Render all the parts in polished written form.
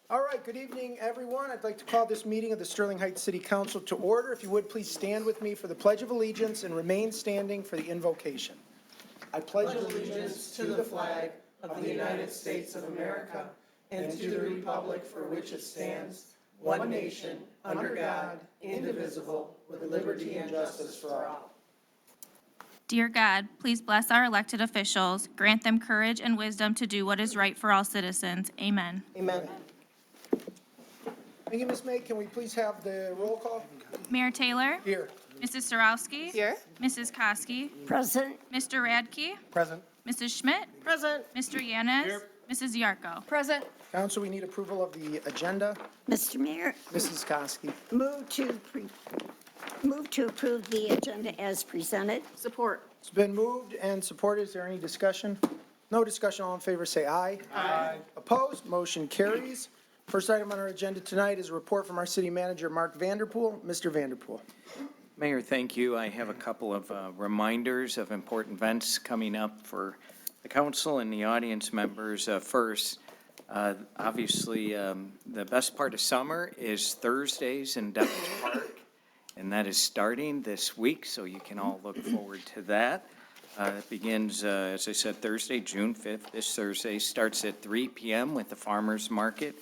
All right, good evening, everyone. I'd like to call this meeting of the Sterling Heights City Council to order. If you would, please stand with me for the Pledge of Allegiance and remain standing for the invocation. I pledge allegiance to the flag of the United States of America and to the republic for which it stands, one nation, under God, indivisible, with liberty and justice for all. Dear God, please bless our elected officials, grant them courage and wisdom to do what is right for all citizens. Amen. Amen. Thank you, Ms. May. Can we please have the roll call? Mayor Taylor? Here. Mrs. Sarowski? Here. Mrs. Koski? Present. Mr. Radke? Present. Mrs. Schmidt? Present. Mr. Yanez? Mrs. Yarko? Present. Council, we need approval of the agenda. Mr. Mayor, Mrs. Koski. move to approve the agenda as presented. Support. It's been moved and supported. Is there any discussion? No discussion. All in favor, say aye. Aye. Opposed? Motion carries. First item on our agenda tonight is a report from our city manager, Mark Vanderpool. Mr. Vanderpool. Mayor, thank you. I have a couple of reminders of important events coming up for the council and the audience members. First, obviously, the best part of summer is Thursdays in Devon's Park, and that is starting this week, so you can all look forward to that. It begins, as I said, Thursday, June 5th. This Thursday starts at 3 p.m. with the farmers market,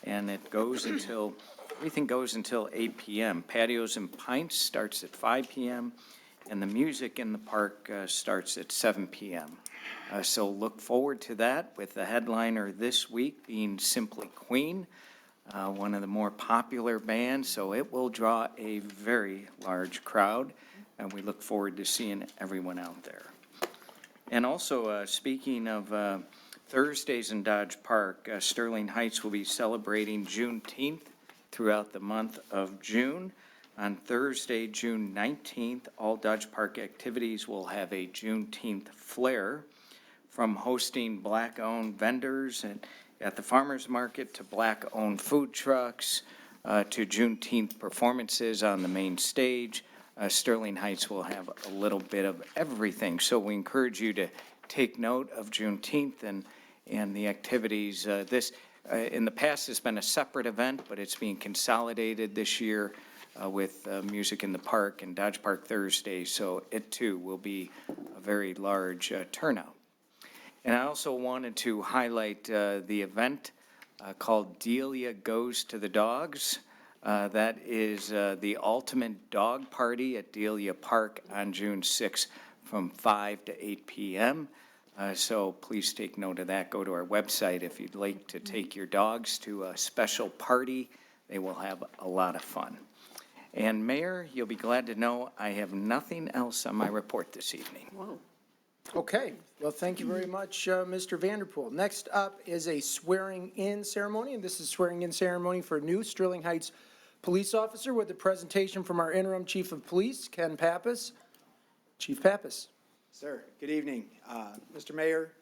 and it goes until everything goes until 8 p.m. Patios and Pints starts at 5 p.m., and the music in the park starts at 7 p.m. So look forward to that, with the headliner this week being Simply Queen, one of the more popular bands, so it will draw a very large crowd, and we look forward to seeing everyone out there. And also, speaking of Thursdays in Dodge Park, Sterling Heights will be celebrating Juneteenth throughout the month of June. On Thursday, June 19th, all Dodge Park activities will have a Juneteenth flair, from hosting black-owned vendors and at the farmers market to black-owned food trucks to Juneteenth performances on the main stage. Sterling Heights will have a little bit of everything, so we encourage you to take note of Juneteenth and the activities. This in the past has been a separate event, but it's being consolidated this year with Music in the Park and Dodge Park Thursday, so it too will be a very large turnout. And I also wanted to highlight the event called Delia Goes to the Dogs. That is the ultimate dog party at Delia Park on June 6th from 5 to 8 p.m. So please take note of that. Go to our website if you'd like to take your dogs to a special party. They will have a lot of fun. And Mayor, you'll be glad to know I have nothing else on my report this evening. Whoa. Okay, well, thank you very much, Mr. Vanderpool. Next up is a swearing-in ceremony, and this is swearing-in ceremony for a new Sterling Heights police officer with a presentation from our interim chief of police, Ken Pappas. Chief Pappas. Sir, good evening. Mr. Mayor,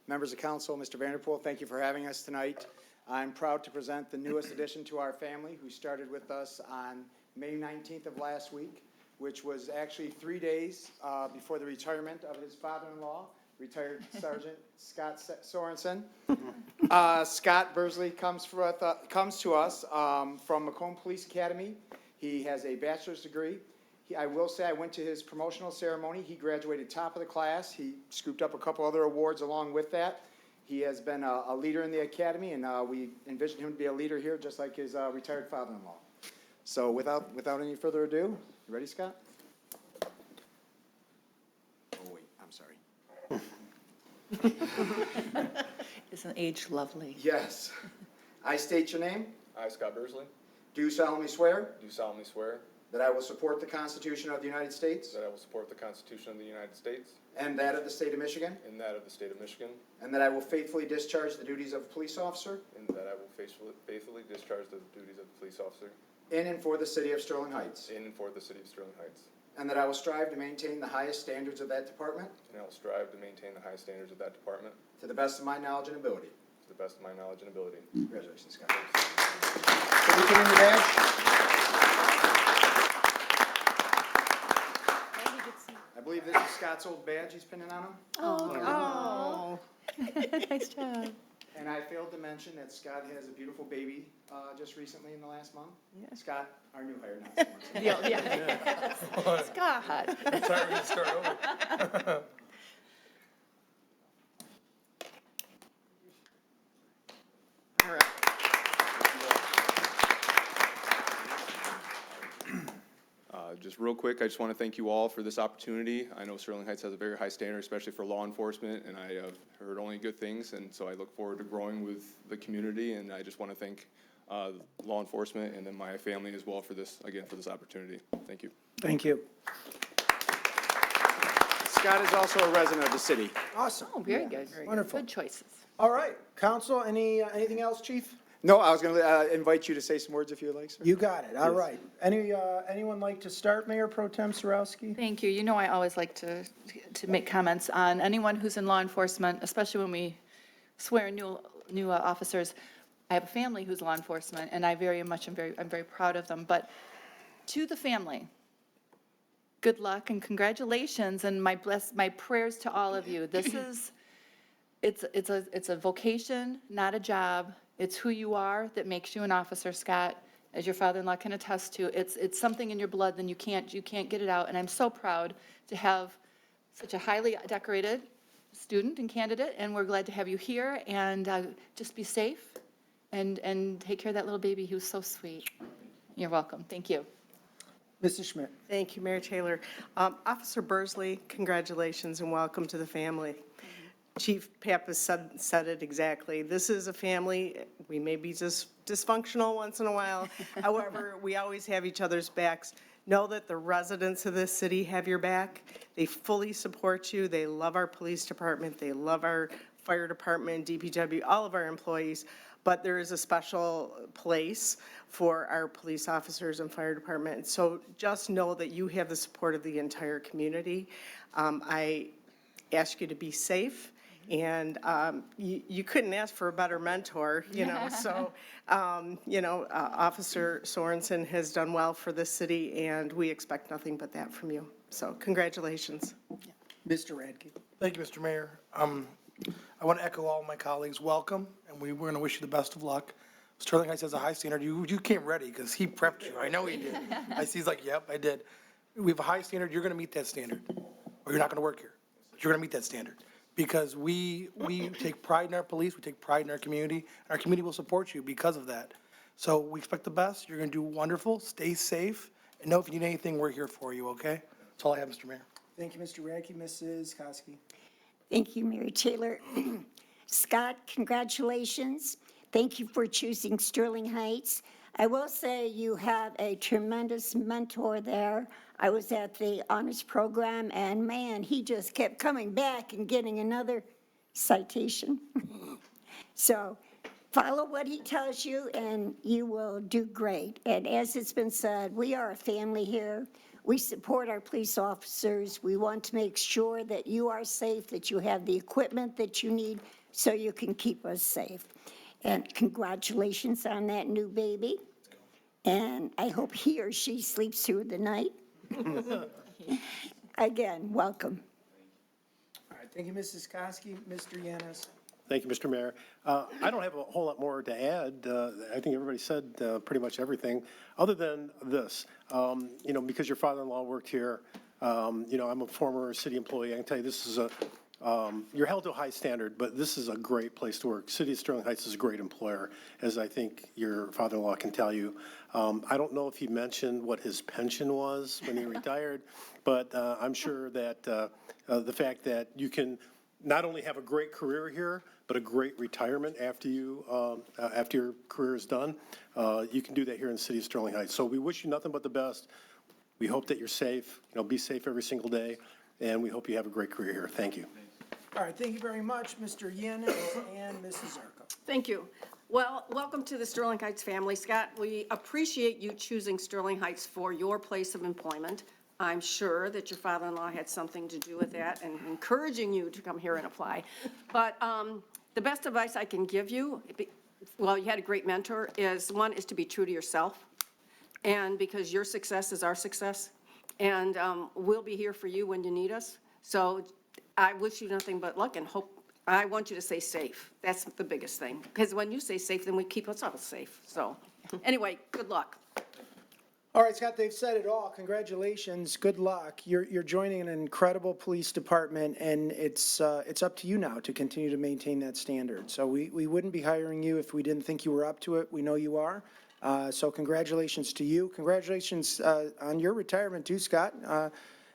members of council, Mr. Vanderpool, thank you for having us tonight. I'm proud to present the newest addition to our family, who started with us on May 19th of last week, which was actually 3 days before the retirement of his father-in-law, retired Sergeant Scott Sorensen. Scott Bursley comes to us from Macomb Police Academy. He has a bachelor's degree. I will say I went to his promotional ceremony. He graduated top of the class. He scooped up a couple other awards along with that. He has been a leader in the academy, and we envision him to be a leader here, just like his retired father-in-law. So without any further ado, you ready, Scott? Oh, wait, I'm sorry. Isn't age lovely? Yes. I state your name. I, Scott Bursley, Do solemnly swear do solemnly swear that I will support the Constitution of the United States that I will support the Constitution of the United States and that of the state of Michigan, and that of the state of Michigan, and that I will faithfully discharge the duties of a police officer and that I will faithfully discharge the duties of a police officer in and for the city of Sterling Heights, in and for the city of Sterling Heights. and that I will strive to maintain the highest standards of that department And I will strive to maintain the highest standards of that department to the best of my knowledge and ability. to the best of my knowledge and ability. Congratulations, Scott. Can you put in your badge? I believe this is Scott's old badge he's pinning on him. Oh. Nice job. And I failed to mention that Scott has a beautiful baby just recently in the last month. Yes. Scott, our new hire, not so much. Yeah. Scott. Sorry, we start over. All right. Just real quick, I just want to thank you all for this opportunity. I know Sterling Heights has a very high standard, especially for law enforcement, and I have heard only good things, and so I look forward to growing with the community, and I just want to thank law enforcement and then my family as well for this, again, for this opportunity. Thank you. Thank you. Scott is also a resident of the city. Awesome. Oh, very good. Wonderful. Good choices. All right, council, anything else, chief? No, I was going to invite you to say some words if you would like, sir. You got it, all right. Anyone like to start, Mayor Pro Tem Sarowski? Thank you. You know, I always like to make comments on anyone who's in law enforcement, especially when we swear new officers. I have a family who's law enforcement, and I'm very proud of them. But to the family, good luck and congratulations, and my prayers to all of you. This is, it's a vocation, not a job. It's who you are that makes you an officer, Scott, as your father-in-law can attest to. It's something in your blood, then you can't get it out. And I'm so proud to have such a highly decorated student and candidate, and we're glad to have you here. And just be safe and take care of that little baby who's so sweet. You're welcome. Thank you. Mrs. Schmidt? Thank you, Mayor Taylor. Officer Bursley, congratulations and welcome to the family. Chief Pappas said it exactly. This is a family. We may be just dysfunctional once in a while. However, we always have each other's backs. Know that the residents of this city have your back. They fully support you. They love our police department. They love our fire department, DPW, all of our employees. But there is a special place for our police officers and fire department. So just know that you have the support of the entire community. I ask you to be safe. And you couldn't ask for a better mentor, so, Officer Sorensen has done well for this city, and we expect nothing but that from you. So congratulations. Mr. Radke? Thank you, Mr. Mayor. I want to echo all my colleagues' welcome, and we're going to wish you the best of luck. Sterling Heights has a high standard. You came ready because he prepped you. I know he did. I see he's like, yep, I did. We have a high standard. You're going to meet that standard, or you're not going to work here. But you're going to meet that standard. Because we take pride in our police, we take pride in our community, and our community will support you because of that. So we expect the best. You're going to do wonderful. Stay safe. And know if you need anything, we're here for you, okay? That's all I have, Mr. Mayor. Thank you, Mr. Radke. Mrs. Kosky? Thank you, Mary Taylor. Scott, congratulations. Thank you for choosing Sterling Heights. I will say you have a tremendous mentor there. I was at the honors program, and man, he just kept coming back and getting another citation. So follow what he tells you, and you will do great. And as it's been said, we are a family here. We support our police officers. We want to make sure that you are safe, that you have the equipment that you need so you can keep us safe. And congratulations on that new baby. And I hope he or she sleeps through the night. Again, welcome. All right, thank you, Mrs. Kosky. Mr. Yanis? Thank you, Mr. Mayor. I don't have a whole lot more to add. I think everybody said pretty much everything, other than this. Because your father-in-law worked here, I'm a former city employee. I can tell you this is you're held to a high standard, but this is a great place to work. City of Sterling Heights is a great employer, as I think your father-in-law can tell you. I don't know if he mentioned what his pension was when he retired, but I'm sure that the fact that you can not only have a great career here, but a great retirement after your career is done, you can do that here in the city of Sterling Heights. So we wish you nothing but the best. We hope that you're safe. Be safe every single day, and we hope you have a great career here. Thank you. All right, thank you very much, Mr. Yanis and Mrs. Zarko. Thank you. Well, welcome to the Sterling Heights family. Scott, we appreciate you choosing Sterling Heights for your place of employment. I'm sure that your father-in-law had something to do with that and encouraging you to come here and apply. But the best advice I can give you, well, you had a great mentor, is to be true to yourself. And because your success is our success. And we'll be here for you when you need us. So I wish you nothing but luck and hope I want you to stay safe. That's the biggest thing. Because when you stay safe, then we keep us all safe. So, anyway, good luck. All right, Scott, they've said it all. Congratulations, good luck. You're joining an incredible police department, and it's up to you now to continue to maintain that standard. So we wouldn't be hiring you if we didn't think you were up to it. We know you are. So congratulations to you. Congratulations on your retirement too, Scott.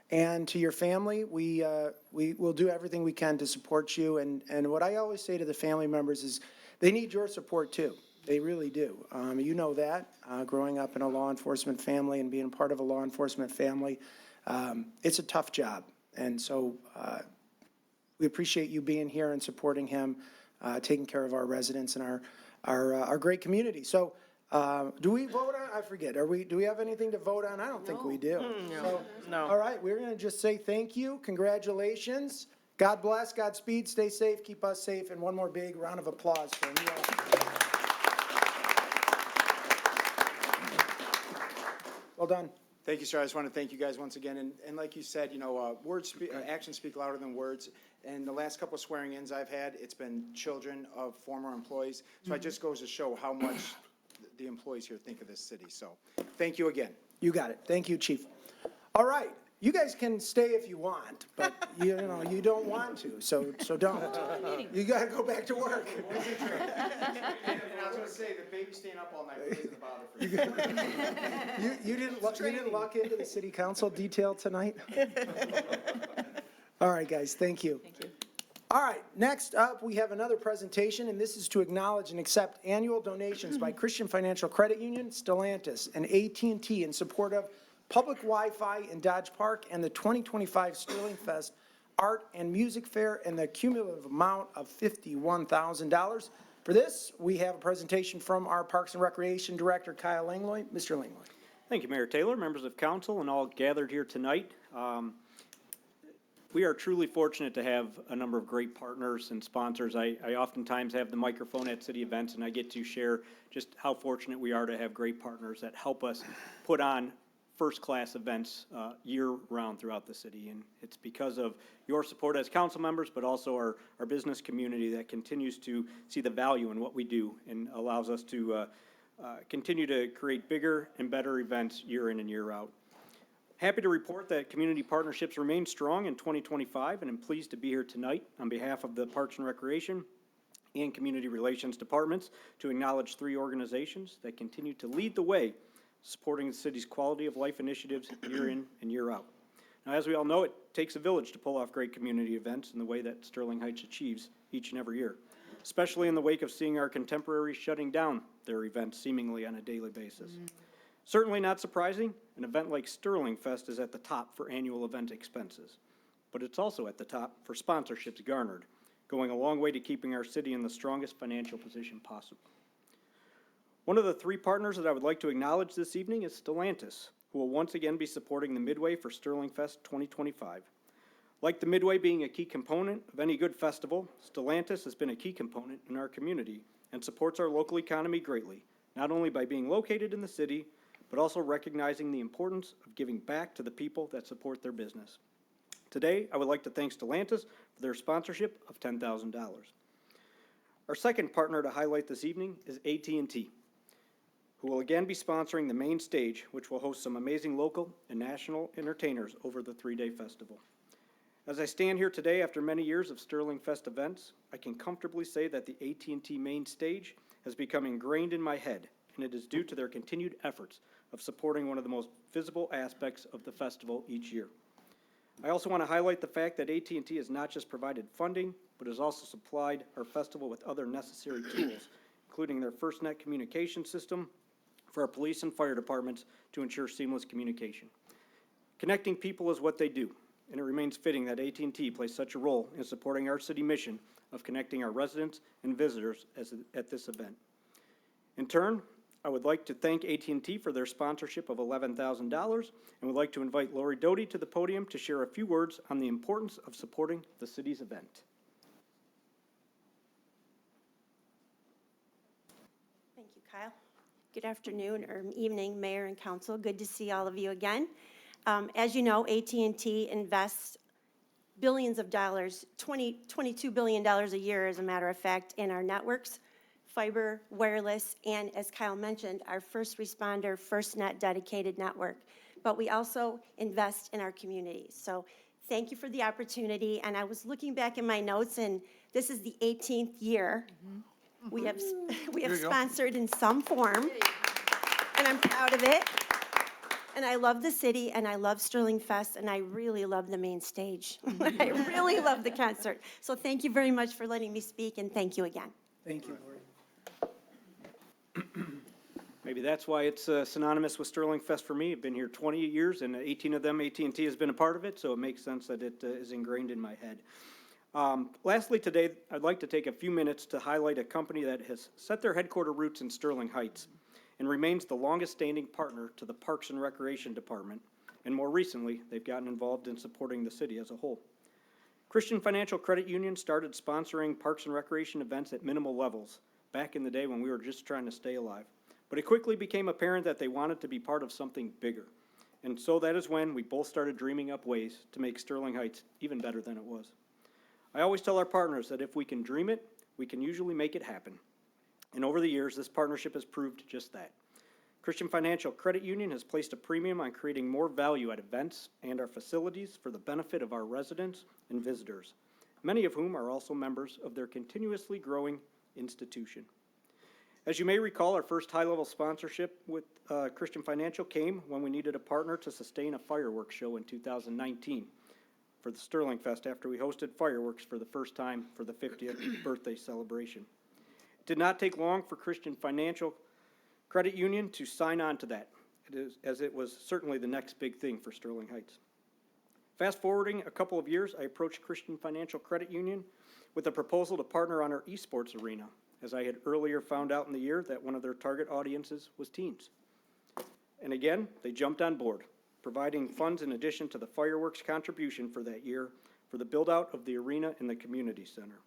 And to your family, we will do everything we can to support you. And what I always say to the family members is they need your support too. They really do. You know that, growing up in a law enforcement family and being part of a law enforcement family, it's a tough job. And so we appreciate you being here and supporting him, taking care of our residents and our great community. So do we vote on, I forget, do we have anything to vote on? I don't think we do. So, No. all right, we're going to just say thank you, congratulations, God bless, Godspeed, stay safe, keep us safe, and one more big round of applause for him. Well done. Thank you, sir. I just want to thank you guys once again. And like you said, actions speak louder than words. And the last couple of swearing-ins I've had, it's been children of former employees. So it just goes to show how much the employees here think of this city. So thank you again. You got it. Thank you, Chief. All right. You guys can stay if you want, but you don't want to, so don't. You got to go back to work. And I was going to say, the baby staying up all night isn't a bother for you. You didn't luck into the city council detail tonight? All right, guys, thank you. Thank you. All right, next up, we have another presentation, and this is to acknowledge and accept annual donations by Christian Financial Credit Union, Stellantis, and AT&T in support of public Wi-Fi in Dodge Park and the 2025 Sterling Fest Art and Music Fair, and the cumulative amount of $51,000. For this, we have a presentation from our Parks and Recreation Director, Kyle Langlois. Mr. Langlois. Thank you, Mayor Taylor, members of council, and all gathered here tonight. We are truly fortunate to have a number of great partners and sponsors. I oftentimes have the microphone at city events, and I get to share just how fortunate we are to have great partners that help us put on first-class events year-round throughout the city. And it's because of your support as council members, but also our business community that continues to see the value in what we do and allows us to continue to create bigger and better events year in and year out. Happy to report that community partnerships remain strong in 2025, and I'm pleased to be here tonight on behalf of the Parks and Recreation and Community Relations Departments to acknowledge 3 organizations that continue to lead the way supporting the city's quality of life initiatives year in and year out. Now, as we all know, it takes a village to pull off great community events in the way that Sterling Heights achieves each and every year, especially in the wake of seeing our contemporaries shutting down their events seemingly on a daily basis. Certainly not surprising, an event like Sterling Fest is at the top for annual event expenses, but it's also at the top for sponsorships garnered, going a long way to keeping our city in the strongest financial position possible. One of the 3 partners that I would like to acknowledge this evening is Stellantis, who will once again be supporting the Midway for Sterling Fest 2025. Like the Midway being a key component of any good festival, Stellantis has been a key component in our community and supports our local economy greatly, not only by being located in the city, but also recognizing the importance of giving back to the people that support their business. Today, I would like to thank Stellantis for their sponsorship of $10,000. Our second partner to highlight this evening is AT&T, who will again be sponsoring the main stage, which will host some amazing local and national entertainers over the 3-day festival. As I stand here today after many years of Sterling Fest events, I can comfortably say that the AT&T main stage has become ingrained in my head, and it is due to their continued efforts of supporting one of the most visible aspects of the festival each year. I also want to highlight the fact that AT&T has not just provided funding, but has also supplied our festival with other necessary tools, including their FirstNet communication system for our police and fire departments to ensure seamless communication. Connecting people is what they do, and it remains fitting that AT&T plays such a role in supporting our city mission of connecting our residents and visitors at this event. In turn, I would like to thank AT&T for their sponsorship of $11,000 and would like to invite Lori Doty to the podium to share a few words on the importance of supporting the city's event. Thank you, Kyle. Good afternoon or evening, Mayor and Council. Good to see all of you again. As you know, AT&T invests billions of dollars, $22 billion a year, as a matter of fact, in our networks, fiber, wireless, and as Kyle mentioned, our first responder, FirstNet dedicated network. But we also invest in our communities. So thank you for the opportunity. And I was looking back in my notes, and this is the 18th year we have sponsored in some form, and I'm proud of it. And I love the city, and I love Sterling Fest, and I really love the main stage. I really love the concert. So thank you very much for letting me speak, and thank you again. Thank you, Lori. Maybe that's why it's synonymous with Sterling Fest for me. I've been here 20 years, and 18 of them, AT&T has been a part of it, so it makes sense that it is ingrained in my head. Lastly, today, I'd like to take a few minutes to highlight a company that has set their headquarter roots in Sterling Heights and remains the longest-standing partner to the Parks and Recreation Department, and more recently, they've gotten involved in supporting the city as a whole. Christian Financial Credit Union started sponsoring Parks and Recreation events at minimal levels back in the day when we were just trying to stay alive. But it quickly became apparent that they wanted to be part of something bigger. And so that is when we both started dreaming up ways to make Sterling Heights even better than it was. I always tell our partners that if we can dream it, we can usually make it happen. And over the years, this partnership has proved just that. Christian Financial Credit Union has placed a premium on creating more value at events and our facilities for the benefit of our residents and visitors, many of whom are also members of their continuously growing institution. As you may recall, our first high-level sponsorship with Christian Financial came when we needed a partner to sustain a fireworks show in 2019 for the Sterling Fest after we hosted fireworks for the first time for the 50th birthday celebration. It did not take long for Christian Financial Credit Union to sign on to that, as it was certainly the next big thing for Sterling Heights. Fast forwarding a couple of years, I approached Christian Financial Credit Union with a proposal to partner on our esports arena, as I had earlier found out in the year that one of their target audiences was teens. And again, they jumped on board, providing funds in addition to the fireworks contribution for that year for the build-out of the arena and the community center.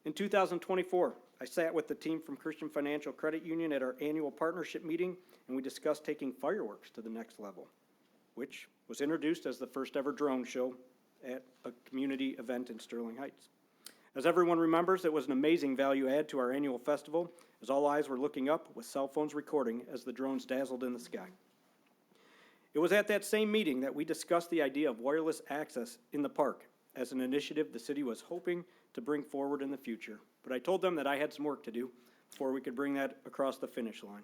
In 2024, I sat with the team from Christian Financial Credit Union at our annual partnership meeting, and we discussed taking fireworks to the next level, which was introduced as the first ever drone show at a community event in Sterling Heights. As everyone remembers, it was an amazing value add to our annual festival, as all eyes were looking up with cell phones recording as the drones dazzled in the sky. It was at that same meeting that we discussed the idea of wireless access in the park as an initiative the city was hoping to bring forward in the future. But I told them that I had some work to do before we could bring that across the finish line.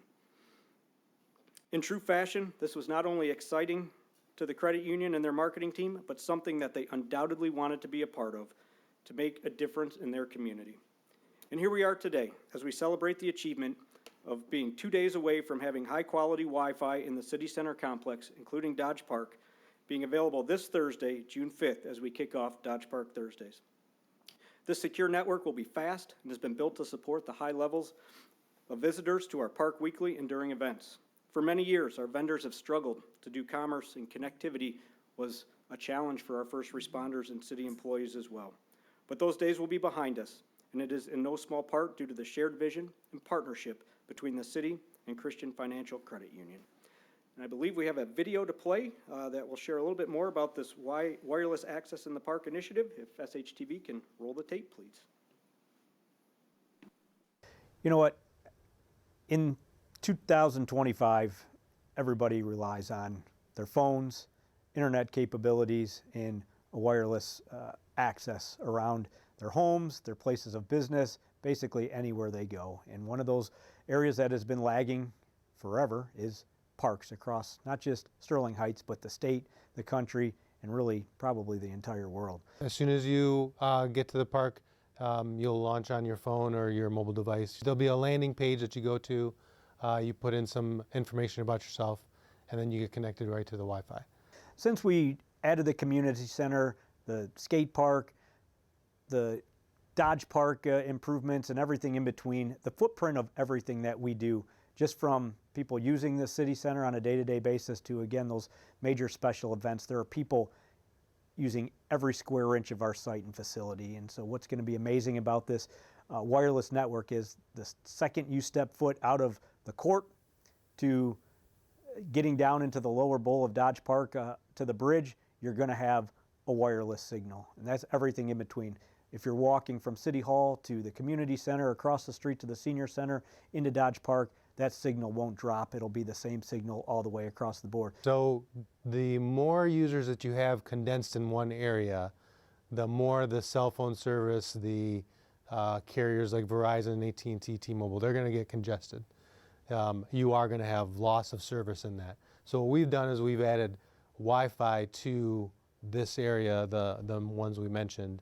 In true fashion, this was not only exciting to the credit union and their marketing team, but something that they undoubtedly wanted to be a part of to make a difference in their community. And here we are today, as we celebrate the achievement of being 2 days away from having high-quality Wi-Fi in the city center complex, including Dodge Park, being available this Thursday, June 5th, as we kick off Dodge Park Thursdays. This secure network will be fast and has been built to support the high levels of visitors to our park weekly and during events. For many years, our vendors have struggled to do commerce, and connectivity was a challenge for our first responders and city employees as well. But those days will be behind us, and it is in no small part due to the shared vision and partnership between the city and Christian Financial Credit Union. And I believe we have a video to play that will share a little bit more about this wireless access in the park initiative. If SHTV can roll the tape, please. You know what? In 2025, everybody relies on their phones, internet capabilities, and a wireless access around their homes, their places of business, basically anywhere they go. And one of those areas that has been lagging forever is parks across not just Sterling Heights, but the state, the country, and really probably the entire world. As soon as you get to the park, you'll launch on your phone or your mobile device. There'll be a landing page that you go to, you put in some information about yourself, and then you get connected right to the Wi-Fi. Since we added the community center, the skate park, the Dodge Park improvements, and everything in between, the footprint of everything that we do, just from people using the city center on a day-to-day basis to, again, those major special events, there are people using every square inch of our site and facility. And so what's going to be amazing about this wireless network is the second you step foot out of the court to getting down into the lower bowl of Dodge Park to the bridge, you're going to have a wireless signal. And that's everything in between. If you're walking from City Hall to the community center, across the street to the senior center, into Dodge Park, that signal won't drop. It'll be the same signal all the way across the board. So the more users that you have condensed in one area, the more the cell phone service, the carriers like Verizon, AT&T, T-Mobile, they're going to get congested. You are going to have loss of service in that. So what we've done is we've added Wi-Fi to this area, the ones we mentioned,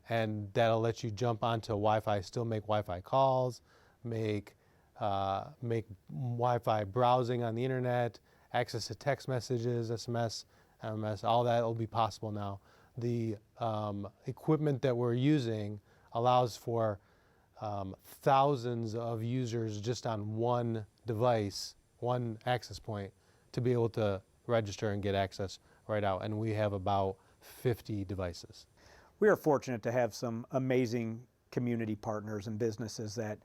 and that'll let you jump onto Wi-Fi, still make Wi-Fi calls, make Wi-Fi browsing on the internet, access to text messages, SMS, MMS, all that will be possible now. The equipment that we're using allows for thousands of users just on one device, one access point, to be able to register and get access right out. And we have about 50 devices. We are fortunate to have some amazing community partners and businesses that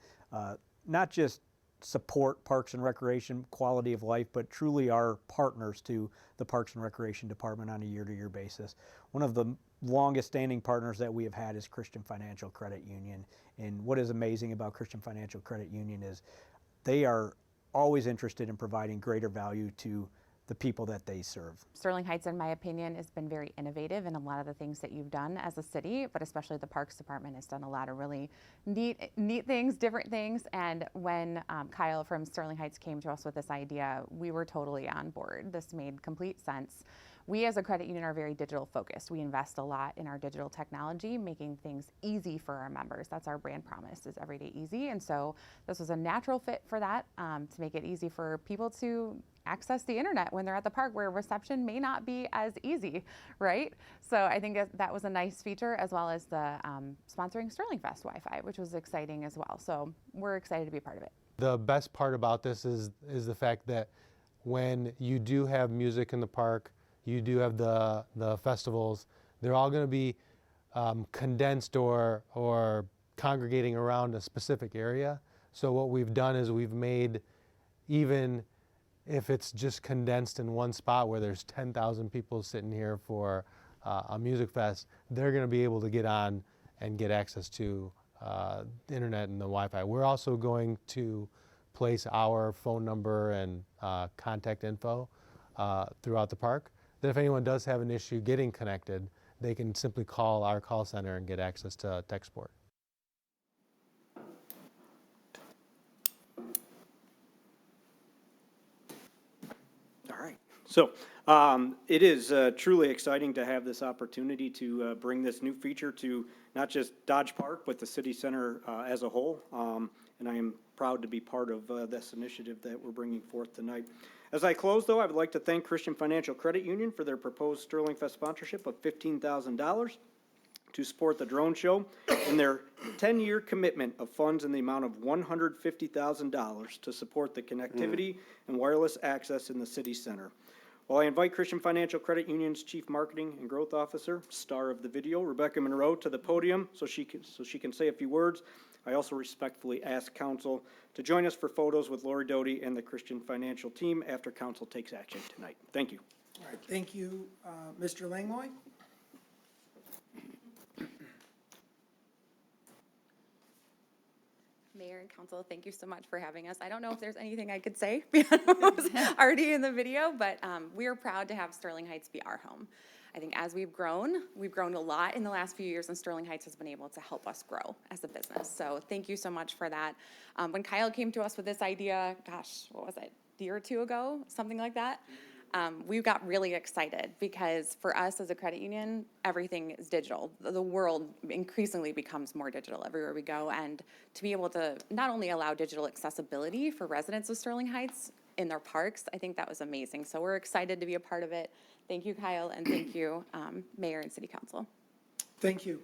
not just support Parks and Recreation quality of life, but truly are partners to the Parks and Recreation Department on a year-to-year basis. One of the longest standing partners that we have had is Christian Financial Credit Union. And what is amazing about Christian Financial Credit Union is they are always interested in providing greater value to the people that they serve. Sterling Heights, in my opinion, has been very innovative in a lot of the things that you've done as a city, but especially the Parks Department has done a lot of really neat things, different things. And when Kyle from Sterling Heights came to us with this idea, we were totally on board. This made complete sense. We as a credit union are very digital focused. We invest a lot in our digital technology, making things easy for our members. That's our brand promise, is everyday easy. And so this was a natural fit for that, to make it easy for people to access the internet when they're at the park, where reception may not be as easy, right? So I think that was a nice feature, as well as the sponsoring Sterling Fest Wi-Fi, which was exciting as well. So we're excited to be a part of it. The best part about this is the fact that when you do have music in the park, you do have the festivals, they're all going to be condensed or congregating around a specific area. So what we've done is we've made, even if it's just condensed in one spot where there's 10,000 people sitting here for a music fest, they're going to be able to get on and get access to the internet and the Wi-Fi. We're also going to place our phone number and contact info throughout the park. That if anyone does have an issue getting connected, they can simply call our call center and get access to tech support. All right. So it is truly exciting to have this opportunity to bring this new feature to not just Dodge Park, but the city center as a whole. And I am proud to be part of this initiative that we're bringing forth tonight. As I close, though, I would like to thank Christian Financial Credit Union for their proposed Sterling Fest sponsorship of $15,000 to support the drone show, and their 10-year commitment of funds in the amount of $150,000 to support the connectivity and wireless access in the city center. While I invite Christian Financial Credit Union's Chief Marketing and Growth Officer, star of the video, Rebecca Monroe, to the podium so she can say a few words, I also respectfully ask council to join us for photos with Lori Doty and the Christian Financial team after council takes action tonight. Thank you. All right, thank you, Mr. Langlois. Mayor and council, thank you so much for having us. I don't know if there's anything I could say beyond what was already in the video, but we are proud to have Sterling Heights be our home. I think as we've grown a lot in the last few years, and Sterling Heights has been able to help us grow as a business. So thank you so much for that. When Kyle came to us with this idea, gosh, what was it, a year or two ago, something like that? We got really excited because for us as a credit union, everything is digital. The world increasingly becomes more digital everywhere we go, and to be able to not only allow digital accessibility for residents of Sterling Heights in their parks, I think that was amazing. So we're excited to be a part of it. Thank you, Kyle, and thank you, Mayor and City Council. Thank you.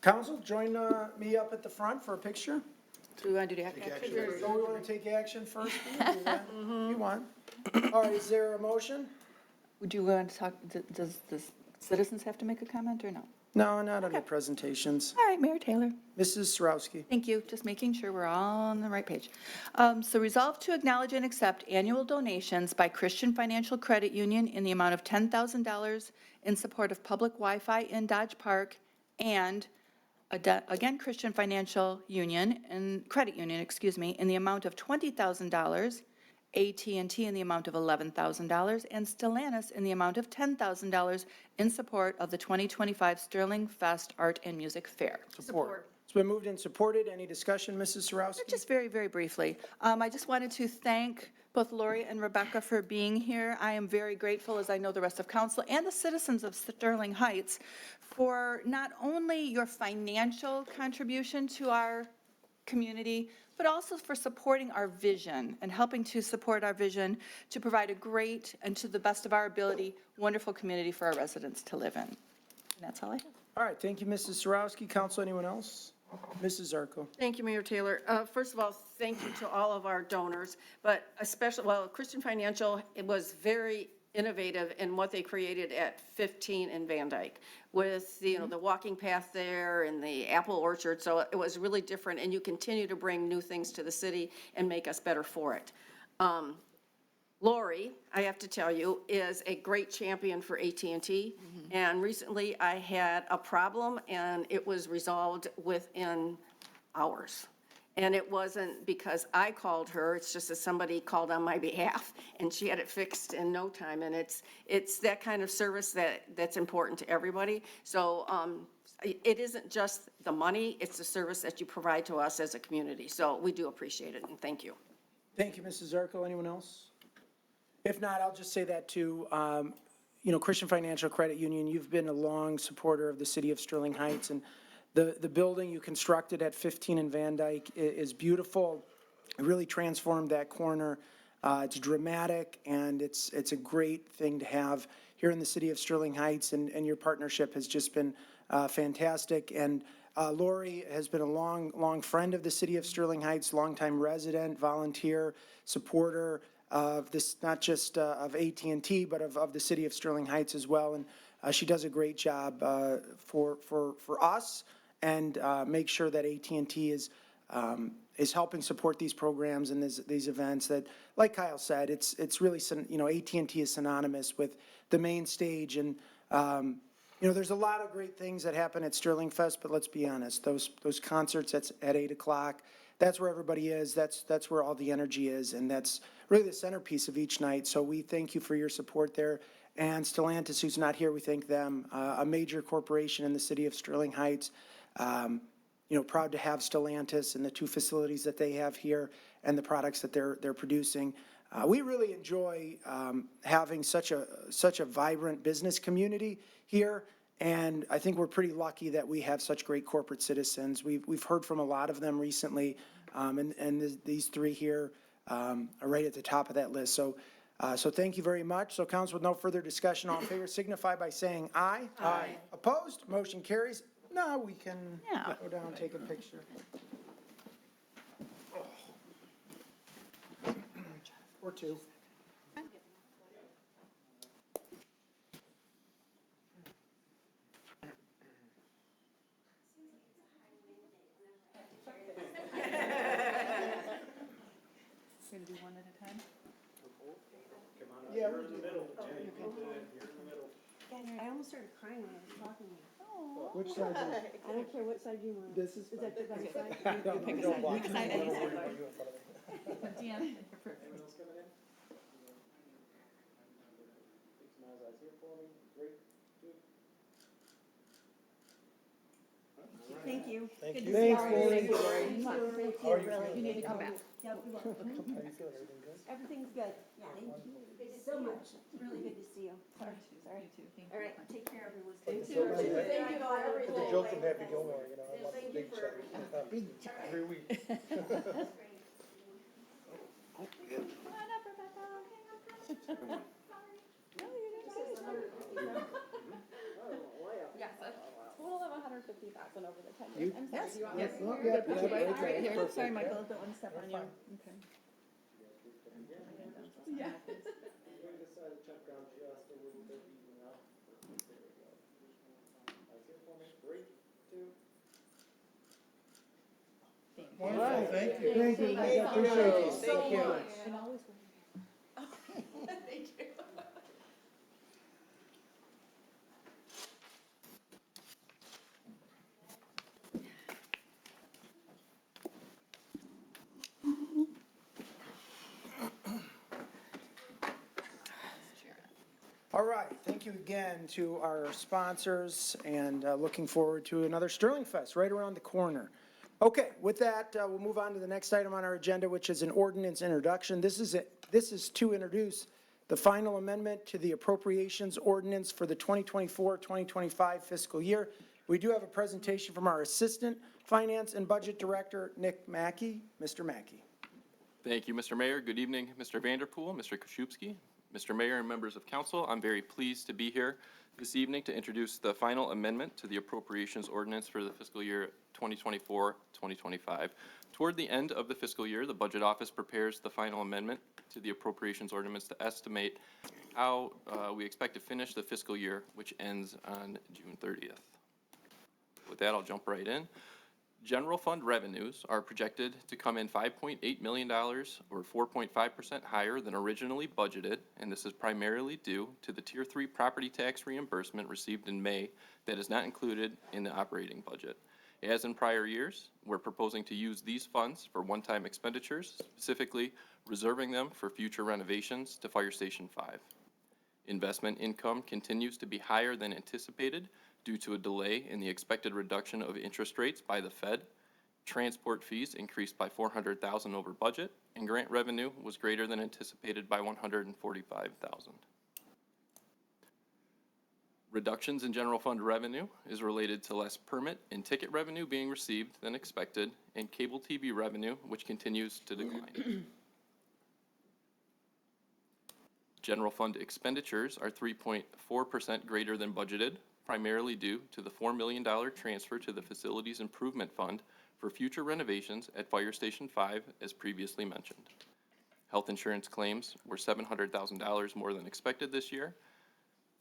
Council, join me up at the front for a picture. Do we want to do that? So we want to take action first? You want? All right, is there a motion? Would you want to talk, does citizens have to make a comment or no? No, not under presentations. All right, Mayor Taylor. Mrs. Sarowski. Thank you, just making sure we're all on the right page. So resolve to acknowledge and accept annual donations by Christian Financial Credit Union in the amount of $10,000 in support of public Wi-Fi in Dodge Park, and again, Christian Financial Union and Credit Union, excuse me, in the amount of $20,000, AT&T in the amount of $11,000, and Stellantis in the amount of $10,000 in support of the 2025 Sterling Fest Art and Music Fair. Support. It's been moved and supported. Any discussion, Mrs. Sarowski? Just very, very briefly, I just wanted to thank both Lori and Rebecca for being here. I am very grateful, as I know the rest of council and the citizens of Sterling Heights, for not only your financial contribution to our community, but also for supporting our vision and helping to support our vision to provide a great and, to the best of our ability, wonderful community for our residents to live in. And that's all I have. All right, thank you, Mrs. Sarowski. Council, anyone else? Mrs. Zarko. Thank you, Mayor Taylor. First of all, thank you to all of our donors, but especially, well, Christian Financial, it was very innovative in what they created at 15 in Van Dyke with, the walking path there and the apple orchard. So it was really different, and you continue to bring new things to the city and make us better for it. Lori, I have to tell you, is a great champion for AT&T. And recently I had a problem and it was resolved within hours. And it wasn't because I called her, it's just that somebody called on my behalf and she had it fixed in no time. And it's that kind of service that's important to everybody. So it isn't just the money, it's the service that you provide to us as a community. So we do appreciate it, and thank you. Thank you, Mrs. Zarko. Anyone else? If not, I'll just say that too. Christian Financial Credit Union, you've been a long supporter of the city of Sterling Heights, and the building you constructed at 15 in Van Dyke is beautiful. It really transformed that corner. It's dramatic, and it's a great thing to have here in the city of Sterling Heights, and your partnership has just been fantastic. And Lori has been a long friend of the city of Sterling Heights, longtime resident, volunteer, supporter of this, not just of AT&T, but of the city of Sterling Heights as well. And she does a great job for us, and make sure that AT&T is helping support these programs and these events that, like Kyle said, it's really, AT&T is synonymous with the main stage. And, there's a lot of great things that happen at Sterling Fest, but let's be honest, those concerts at 8 o'clock, that's where everybody is. That's where all the energy is, and that's really the centerpiece of each night. So we thank you for your support there. And Stellantis, who's not here, we thank them, a major corporation in the city of Sterling Heights. Proud to have Stellantis and the 2 facilities that they have here and the products that they're producing. We really enjoy having such a vibrant business community here. And I think we're pretty lucky that we have such great corporate citizens. We've heard from a lot of them recently, and these 3 here are right at the top of that list. So thank you very much. So council, with no further discussion, all in favor signify by saying aye. Aye. Opposed? Motion carries. Now we can go down and take a picture. Or 2. We're going to do one at a time? Yeah, we're in the middle. I almost started crying when I was talking to you. Which side? I don't care what side you want. This is. Is that the better side? Pick a side. Pick a side, any side, Lori. Deanna, you're perfect. Thank you. Thank Good you. to see Thanks, you. Lori. Thank you, Lori. Thank How are you you. feeling? You need to come back. Yep, you're welcome. How you feeling? Everything good? Everything's good. Yeah, thank you. So much. It's really good to see you. Sorry. Sorry. All right, take care, everyone. Thank you. Thank you for Like the joke from Happy Gilmore, I want the big check. Big check. Every week. Yes, a total of 150,000 over the 10 years. I'm sorry, do you want me to? Right here. Sorry, Michael, don't want to step on you. Okay. Yeah. Wonderful, thank you. Thank you, I appreciate you. Thank you. All right, thank you again to our sponsors, and looking forward to another Sterling Fest right around the corner. Okay, with that, we'll move on to the next item on our agenda, which is an ordinance introduction. This is to introduce the final amendment to the appropriations ordinance for the 2024-2025 fiscal year. We do have a presentation from our Assistant Finance and Budget Director, Nick Mackey. Mr. Mackey. Thank you, Mr. Mayor. Good evening, Mr. Vanderpool, Mr. Koszewski, Mr. Mayor, and members of council. I'm very pleased to be here this evening to introduce the final amendment to the appropriations ordinance for the fiscal year 2024-2025. Toward the end of the fiscal year, the Budget Office prepares the final amendment to the appropriations ordinance to estimate how we expect to finish the fiscal year, which ends on June 30th. With that, I'll jump right in. General fund revenues are projected to come in $5.8 million, or 4.5% higher than originally budgeted, and this is primarily due to the Tier 3 property tax reimbursement received in May that is not included in the operating budget. As in prior years, we're proposing to use these funds for one-time expenditures, specifically reserving them for future renovations to Fire Station 5. Investment income continues to be higher than anticipated due to a delay in the expected reduction of interest rates by the Fed. Transport fees increased by $400,000 over budget, and grant revenue was greater than anticipated by $145,000. Reductions in general fund revenue is related to less permit and ticket revenue being received than expected, and cable TV revenue, which continues to decline. General fund expenditures are 3.4% greater than budgeted, primarily due to the $4 million transfer to the Facilities Improvement Fund for future renovations at Fire Station 5, as previously mentioned. Health insurance claims were $700,000 more than expected this year,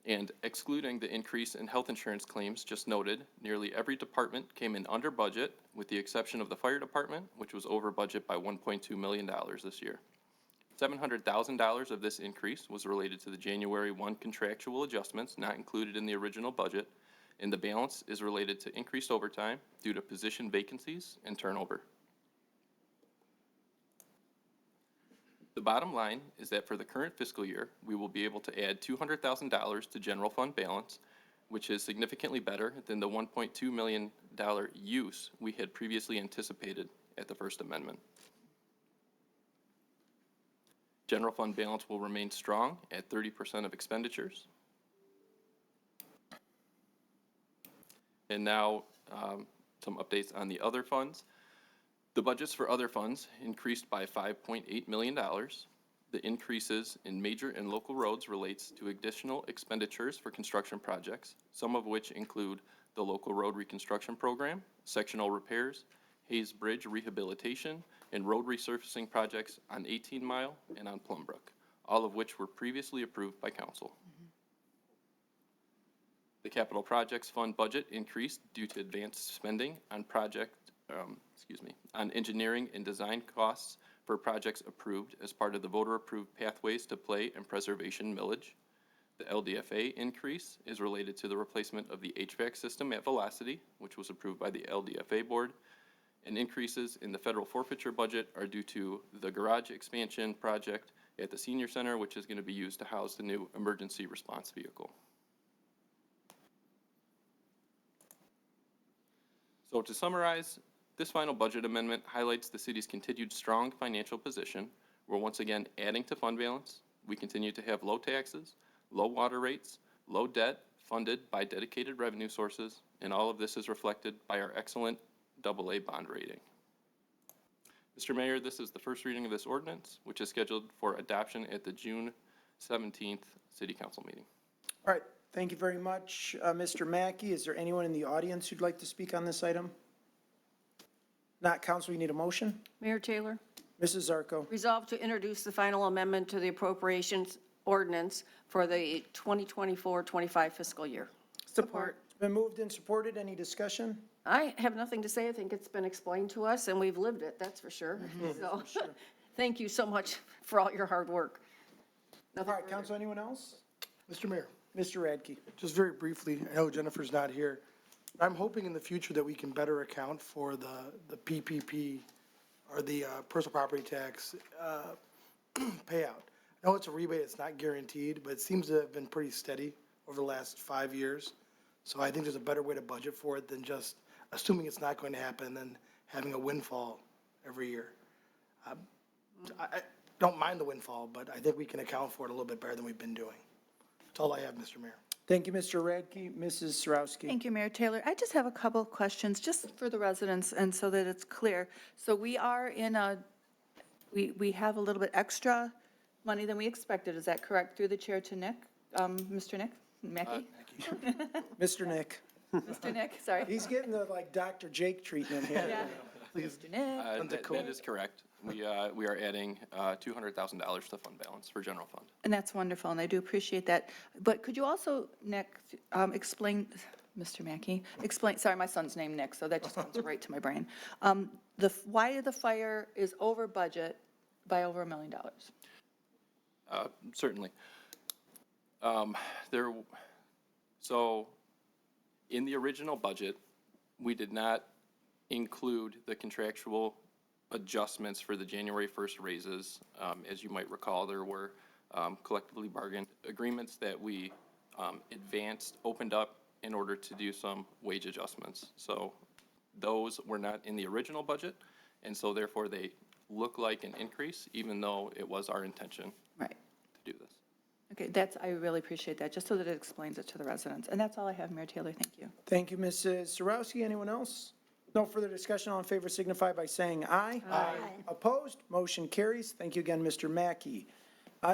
and excluding the increase in health insurance claims just noted, nearly every department came in under budget, with the exception of the fire department, which was over budget by $1.2 million this year. $700,000 of this increase was related to the January 1 contractual adjustments not included in the original budget, and the balance is related to increased overtime due to position vacancies and turnover. The bottom line is that for the current fiscal year, we will be able to add $200,000 to general fund balance, which is significantly better than the $1.2 million use we had previously anticipated at the first amendment. General fund balance will remain strong at 30% of expenditures. And now some updates on the other funds. The budgets for other funds increased by $5.8 million. The increases in major and local roads relates to additional expenditures for construction projects, some of which include the local road reconstruction program, sectional repairs, Hayes Bridge rehabilitation, and road resurfacing projects on 18 Mile and on Plumbrook, all of which were previously approved by council. The capital projects fund budget increased due to advanced spending on on engineering and design costs for projects approved as part of the voter-approved Pathways to Play and Preservation millage. The LDFA increase is related to the replacement of the HVAC system at Velocity, which was approved by the LDFA board. And increases in the federal forfeiture budget are due to the garage expansion project at the senior center, which is going to be used to house the new emergency response vehicle. So to summarize, this final budget amendment highlights the city's continued strong financial position. We're once again adding to fund balance. We continue to have low taxes, low water rates, low debt funded by dedicated revenue sources, and all of this is reflected by our excellent AA bond rating. Mr. Mayor, this is the first reading of this ordinance, which is scheduled for adoption at the June 17th City Council meeting. All right, thank you very much, Mr. Mackey. Is there anyone in the audience who'd like to speak on this item? Not council, you need a motion? Mayor Taylor? Mrs. Zarko. Resolved to introduce the final amendment to the appropriations ordinance for the 2024-25 fiscal year. Support. It's been moved and supported. Any discussion? I have nothing to say. I think it's been explained to us, and we've lived it, that's for sure. So, thank you so much for all your hard work. All right, council, anyone else? Mr. Mayor, Mr. Radke. just very briefly, I know Jennifer's not here. I'm hoping in the future that we can better account for the PPP or the personal property tax payout. I know it's a rebate, it's not guaranteed, but it seems to have been pretty steady over the last 5 years. So I think there's a better way to budget for it than just assuming it's not going to happen and then having a windfall every year. I don't mind the windfall, but I think we can account for it a little bit better than we've been doing. That's all I have, Mr. Mayor. Thank you, Mr. Radke. Mrs. Sarowski. Thank you, Mayor Taylor. I just have a couple of questions, just for the residents and so that it's clear. So we are in we have a little bit extra money than we expected, is that correct? Through the chair to Nick, Mr. Nick Mackey? Mr. Nick. Mr. Nick, sorry. He's getting the, like, Dr. Jake treatment here. Yeah. Mr. Nick. That is correct. We are adding $200,000 to fund balance for general fund. And that's wonderful, and I do appreciate that. But could you also, Nick, explain, Mr. Mackey, explain, sorry, my son's named Nick, so that just comes right to my brain. Why the fire is over budget by over $1 million? Certainly. So in the original budget, we did not include the contractual adjustments for the January 1st raises. As you might recall, there were collectively bargained agreements that we opened up in order to do some wage adjustments. So those were not in the original budget, and so therefore they look like an increase, even though it was our intention Right. to do this. Okay, I really appreciate that, just so that it explains it to the residents. And that's all I have, Mayor Taylor, thank you. Thank you, Mrs. Sarowski. Anyone else? No further discussion. All in favor signify by saying aye. Aye. Opposed? Motion carries. Thank you again, Mr. Mackey.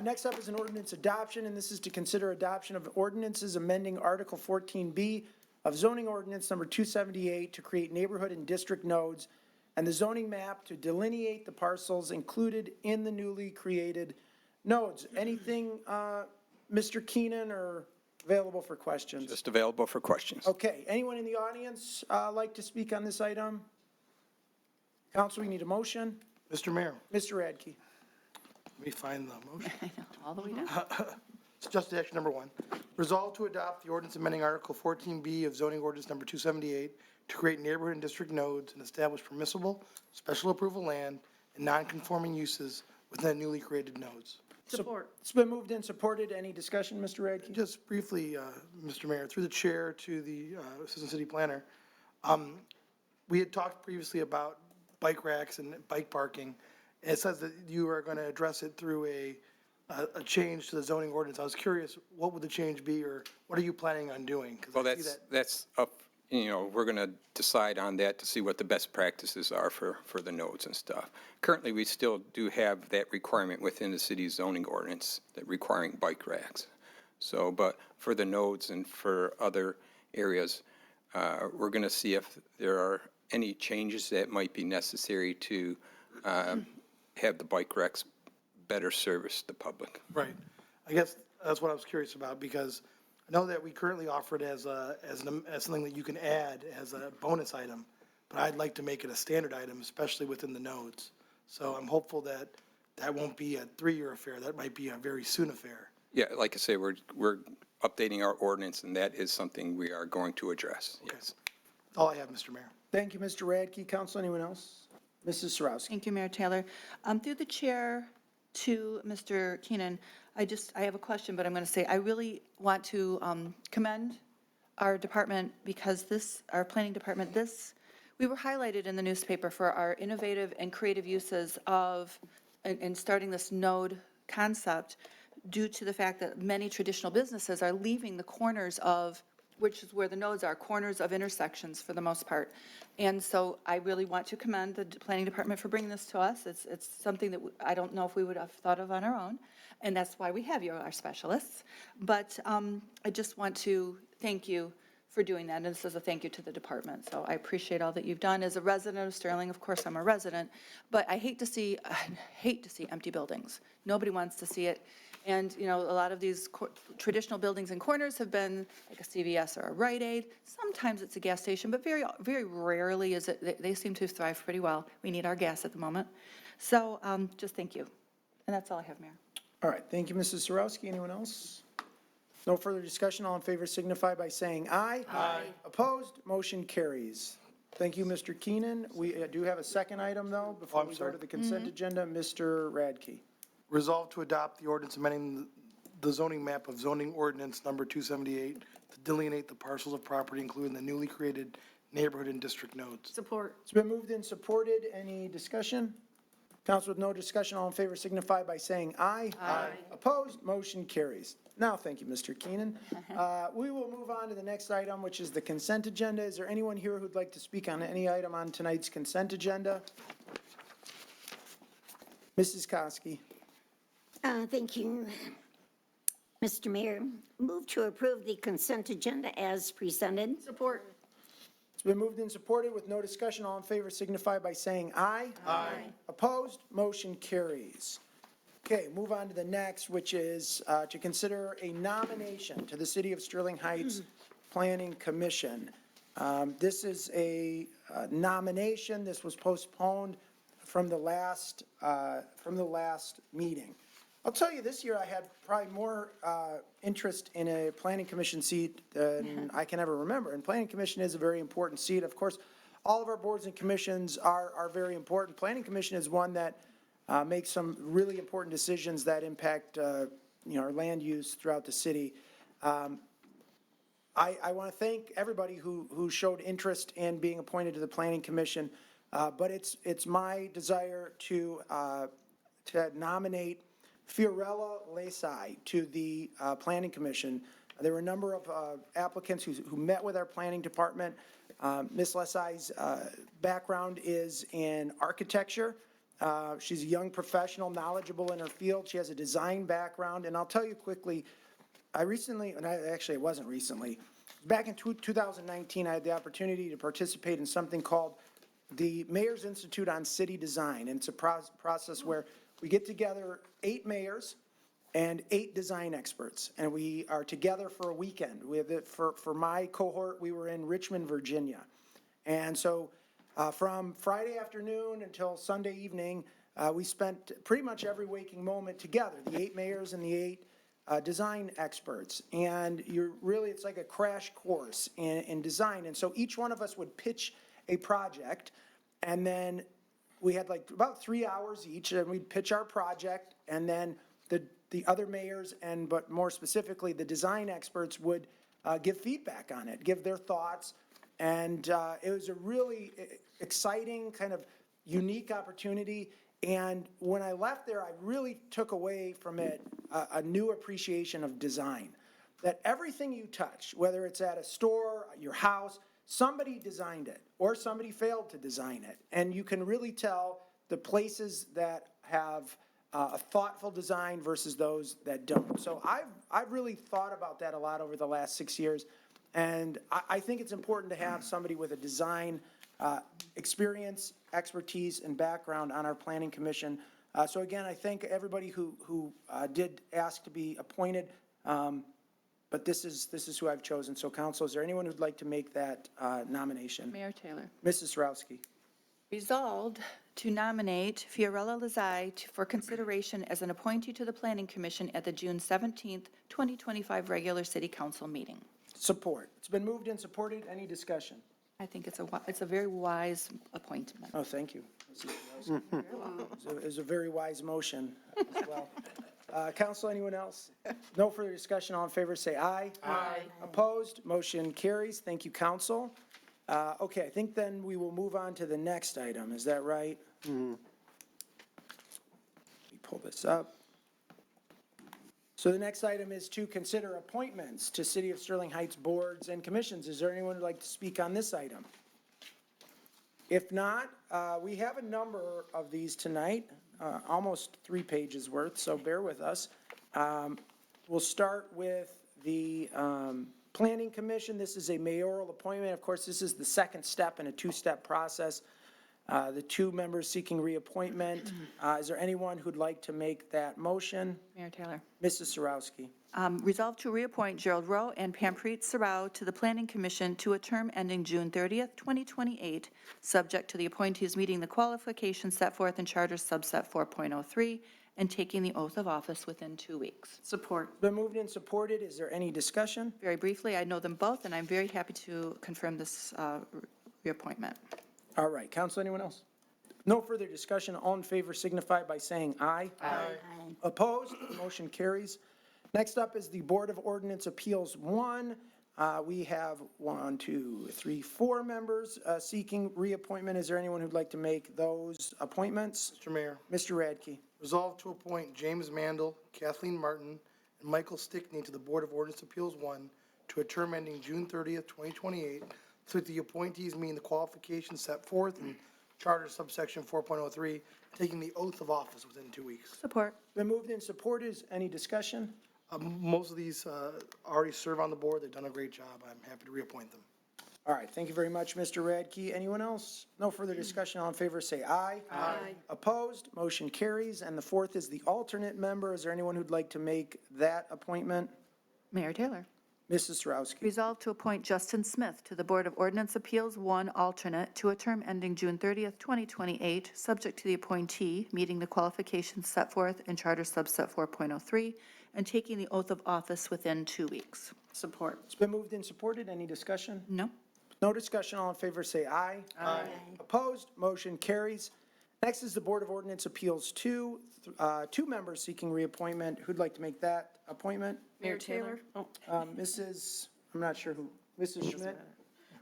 Next up is an ordinance adoption, and this is to consider adoption of ordinances amending Article 14B of zoning ordinance number 278 to create neighborhood and district nodes and the zoning map to delineate the parcels included in the newly created nodes. Anything, Mr. Keenan, or available for questions? Just available for questions. Okay, anyone in the audience like to speak on this item? Council, we need a motion. Mr. Mayor, Mr. Radke. let me find the motion. I know, all the way down. Suggested action number 1. Resolve to adopt the ordinance amending Article 14B of zoning ordinance number 278 to create neighborhood and district nodes and establish permissible, special approval land and non-conforming uses within the newly created nodes. Support. It's been moved and supported. Any discussion, Mr. Radke? Just briefly, Mr. Mayor, through the chair to the Assistant City Planner, we had talked previously about bike racks and bike parking. And it says that you are going to address it through a change to the zoning ordinance. I was curious, what would the change be, or what are you planning on doing? 'Cause Well, I see that's up, we're going to decide on that to see what the best practices are for the nodes and stuff. Currently, we still do have that requirement within the city's zoning ordinance, that requiring bike racks. So, but for the nodes and for other areas, we're going to see if there are any changes that might be necessary to have the bike racks better service the public. Right. I guess that's what I was curious about, because I know that we currently offer it as something that you can add as a bonus item, but I'd like to make it a standard item, especially within the nodes. So I'm hopeful that that won't be a 3-year affair. That might be a very soon affair. Yeah, like I say, we're updating our ordinance, and that is something we are going to address, yes. That's all I have, Mr. Mayor. Thank you, Mr. Radke. Council, anyone else? Mrs. Sarowski. Thank you, Mayor Taylor. Through the chair to Mr. Keenan, I have a question, but I'm going to say I really want to commend our department, because our planning department, we were highlighted in the newspaper for our innovative and creative uses of, in starting this node concept, due to the fact that many traditional businesses are leaving the corners of, which is where the nodes are, corners of intersections for the most part. And so I really want to commend the planning department for bringing this to us. It's something that I don't know if we would have thought of on our own, and that's why we have you, our specialists. But I just want to thank you for doing that, and this is a thank you to the department. So I appreciate all that you've done. As a resident of Sterling, of course, I'm a resident, but I hate to see empty buildings. Nobody wants to see it. And, you know, a lot of these traditional buildings and corners have been like a CVS or a Rite Aid. Sometimes it's a gas station, but very, very rarely is it. They seem to thrive pretty well. We need our gas at the moment. So just thank you. And that's all I have, Mayor. All right, thank you, Mrs. Sarowski. Anyone else? No further discussion. All in favor signify by saying aye. Aye. Opposed? Motion carries. Thank you, Mr. Keenan. We do have a second item, though, before we go to the consent agenda. Mr. Radke. Resolved to adopt the ordinance amending the zoning map of zoning ordinance number 278 to delineate the parcels of property including the newly created neighborhood and district nodes. Support. It's been moved and supported. Any discussion? Council with no discussion, all in favor signify by saying aye. Aye. Opposed? Motion carries. Now, thank you, Mr. Keenan. We will move on to the next item, which is the consent agenda. Is there anyone here who'd like to speak on any item on tonight's consent agenda? Mrs. Koski. Thank you, Mr. Mayor. Move to approve the consent agenda as presented. Support. It's been moved and supported with no discussion. All in favor signify by saying aye. Aye. Opposed? Motion carries. Okay, move on to the next, which is to consider a nomination to the City of Sterling Heights Planning Commission. This is a nomination. This was postponed from the last meeting. I'll tell you, this year I had probably more interest in a planning commission seat than I can ever remember. And planning commission is a very important seat. Of course, all of our boards and commissions are very important. Planning commission is one that makes some really important decisions that impact our land use throughout the city. I want to thank everybody who showed interest in being appointed to the planning commission. But it's my desire to nominate Fiorella Lesai to the Planning Commission. There were a number of applicants who met with our planning department. Ms. Lesai's background is in architecture. She's a young professional, knowledgeable in her field. She has a design background. And I'll tell you quickly, it wasn't recently. Back in 2019, I had the opportunity to participate in something called the Mayor's Institute on City Design. And it's a process where we get together 8 mayors and 8 design experts, and we are together for a weekend. We have for my cohort, we were in Richmond, Virginia. And so from Friday afternoon until Sunday evening, we spent pretty much every waking moment together, the 8 mayors and the 8 design experts. And it's like a crash course in design. And so each one of us would pitch a project, and then we had like about 3 hours each, and we'd pitch our project, and then the other mayors but more specifically the design experts would give feedback on it, give their thoughts, and it was a really exciting kind of unique opportunity. And when I left there, I really took away from it a new appreciation of design. That everything you touch, whether it's at a store, your house, somebody designed it or somebody failed to design it. And you can really tell the places that have a thoughtful design versus those that don't. So I've really thought about that a lot over the last 6 years. And I think it's important to have somebody with a design experience, expertise, and background on our planning commission. So again, I thank everybody who did ask to be appointed. But this is who I've chosen. So council, is there anyone who'd like to make that nomination? Mayor Taylor. Mrs. Sarowski. Resolved to nominate Fiorella Lesai for consideration as an appointee to the Planning Commission at the June 17th, 2025 regular city council meeting. Support. It's been moved and supported. Any discussion? I think it's a very wise appointment. Oh, thank you, Mrs. Sarowski. It was a very wise motion as well. Council, anyone else? No further discussion. All in favor, say aye. Aye. Opposed? Motion carries. Thank you, council. Okay, I think then we will move on to the next item. Is that right? Let me pull this up. So the next item is to consider appointments to City of Sterling Heights boards and commissions. Is there anyone who'd like to speak on this item? If not, we have a number of these tonight. Almost 3 pages worth, so bear with us. We'll start with the Planning Commission, this is a mayoral appointment. Of course, this is the second step in a two-step process. The two members seeking reappointment. Is there anyone who'd like to make that motion? Mayor Taylor. Mrs. Sarowski. Resolve to reappoint Gerald Rowe and Pampreet Sarao to the Planning Commission to a term ending June 30th, 2028, subject to the appointees meeting the qualifications set forth in Charter subset 4.03 and taking the oath of office within 2 weeks. Support. Been moved and supported. Is there any discussion? Very briefly, I know them both, and I'm very happy to confirm this reappointment. All right, council, anyone else? No further discussion. All in favor signify by saying aye. Aye. Opposed? Motion carries. Next up is the Board of Ordinance Appeals 1. We have 4 members seeking reappointment. Is there anyone who'd like to make those appointments? Mr. Mayor, Mr. Radke. resolve to appoint James Mandel, Kathleen Martin, and Michael Stickney to the Board of Ordinance Appeals 1 to a term ending June 30th, 2028, so that the appointees meeting the qualifications set forth in Charter subsection 4.03, taking the oath of office within 2 weeks. Support. Been moved and supported. Is any discussion? Most of these already serve on the board. They've done a great job. I'm happy to reappoint them. All right, thank you very much, Mr. Radke. Anyone else? No further discussion. All in favor, say aye. Aye. Opposed? Motion carries. And the fourth is the alternate member. Is there anyone who'd like to make that appointment? Mayor Taylor. Mrs. Sarowski. Resolve to appoint Justin Smith to the Board of Ordinance Appeals 1 alternate to a term ending June 30th, 2028, subject to the appointee meeting the qualifications set forth in Charter subset 4.03 and taking the oath of office within 2 weeks. Support. It's been moved and supported. Any discussion? No? No discussion. All in favor, say aye. Aye. Opposed? Motion carries. Next is the Board of Ordinance Appeals 2. 2 members seeking reappointment. Who'd like to make that appointment? Mayor Taylor. Mrs., I'm not sure who, Mrs. Schmidt?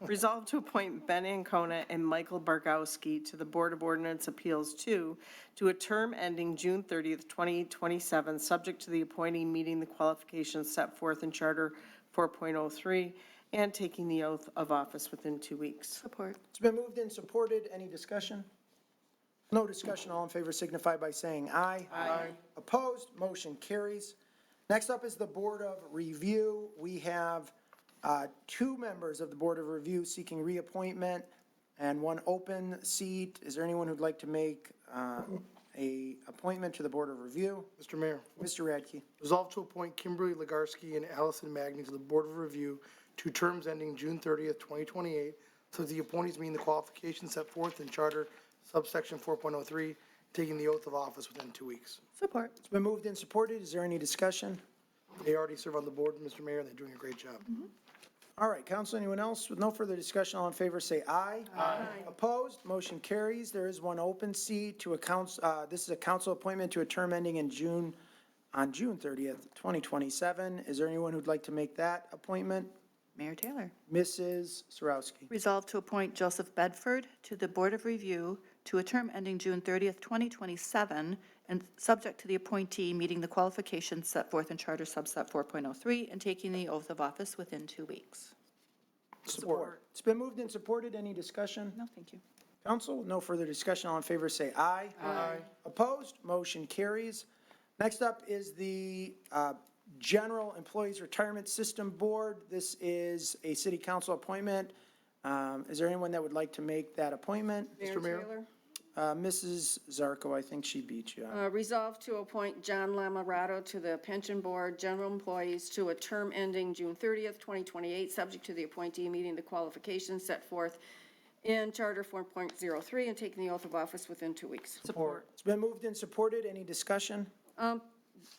Resolve to appoint Ben Ancona and Michael Bargowski to the Board of Ordinance Appeals 2 to a term ending June 30th, 2027, subject to the appointee meeting the qualifications set forth in Charter 4.03 and taking the oath of office within 2 weeks. Support. It's been moved and supported. Any discussion? No discussion. All in favor signify by saying aye. Aye. Opposed? Motion carries. Next up is the Board of Review. We have 2 members of the Board of Review seeking reappointment and 1 open seat. Is there anyone who'd like to make a appointment to the Board of Review? Mr. Mayor, Mr. Radke. resolve to appoint Kimberly Legarski and Allison Magny to the Board of Review, 2 terms ending June 30th, 2028, so that the appointees meeting the qualifications set forth in Charter subsection 4.03, taking the oath of office within 2 weeks. Support. It's been moved and supported. Is there any discussion? They already serve on the board, Mr. Mayor, and they're doing a great job. All right, council, anyone else? With no further discussion, all in favor say aye. Aye. Opposed? Motion carries. There is 1 open seat to a council, this is a council appointment to a term ending in June 30th, 2027. Is there anyone who'd like to make that appointment? Mayor Taylor. Mrs. Sarowski. Resolve to appoint Joseph Bedford to the Board of Review to a term ending June 30th, 2027, and subject to the appointee meeting the qualifications set forth in Charter subset 4.03 and taking the oath of office within 2 weeks. Support. It's been moved and supported. Any discussion? No, thank you. Council, no further discussion. All in favor say aye. Aye. Opposed? Motion carries. Next up is the General Employees Retirement System Board. This is a city council appointment. Is there anyone that would like to make that appointment? Mayor Taylor. Mrs. Zarko, I think she beat you. Resolve to appoint John Lamarato to the Pension Board, General Employees, to a term ending June 30th, 2028, subject to the appointee meeting the qualifications set forth in Charter 4.03 and taking the oath of office within 2 weeks. Support. It's been moved and supported. Any discussion?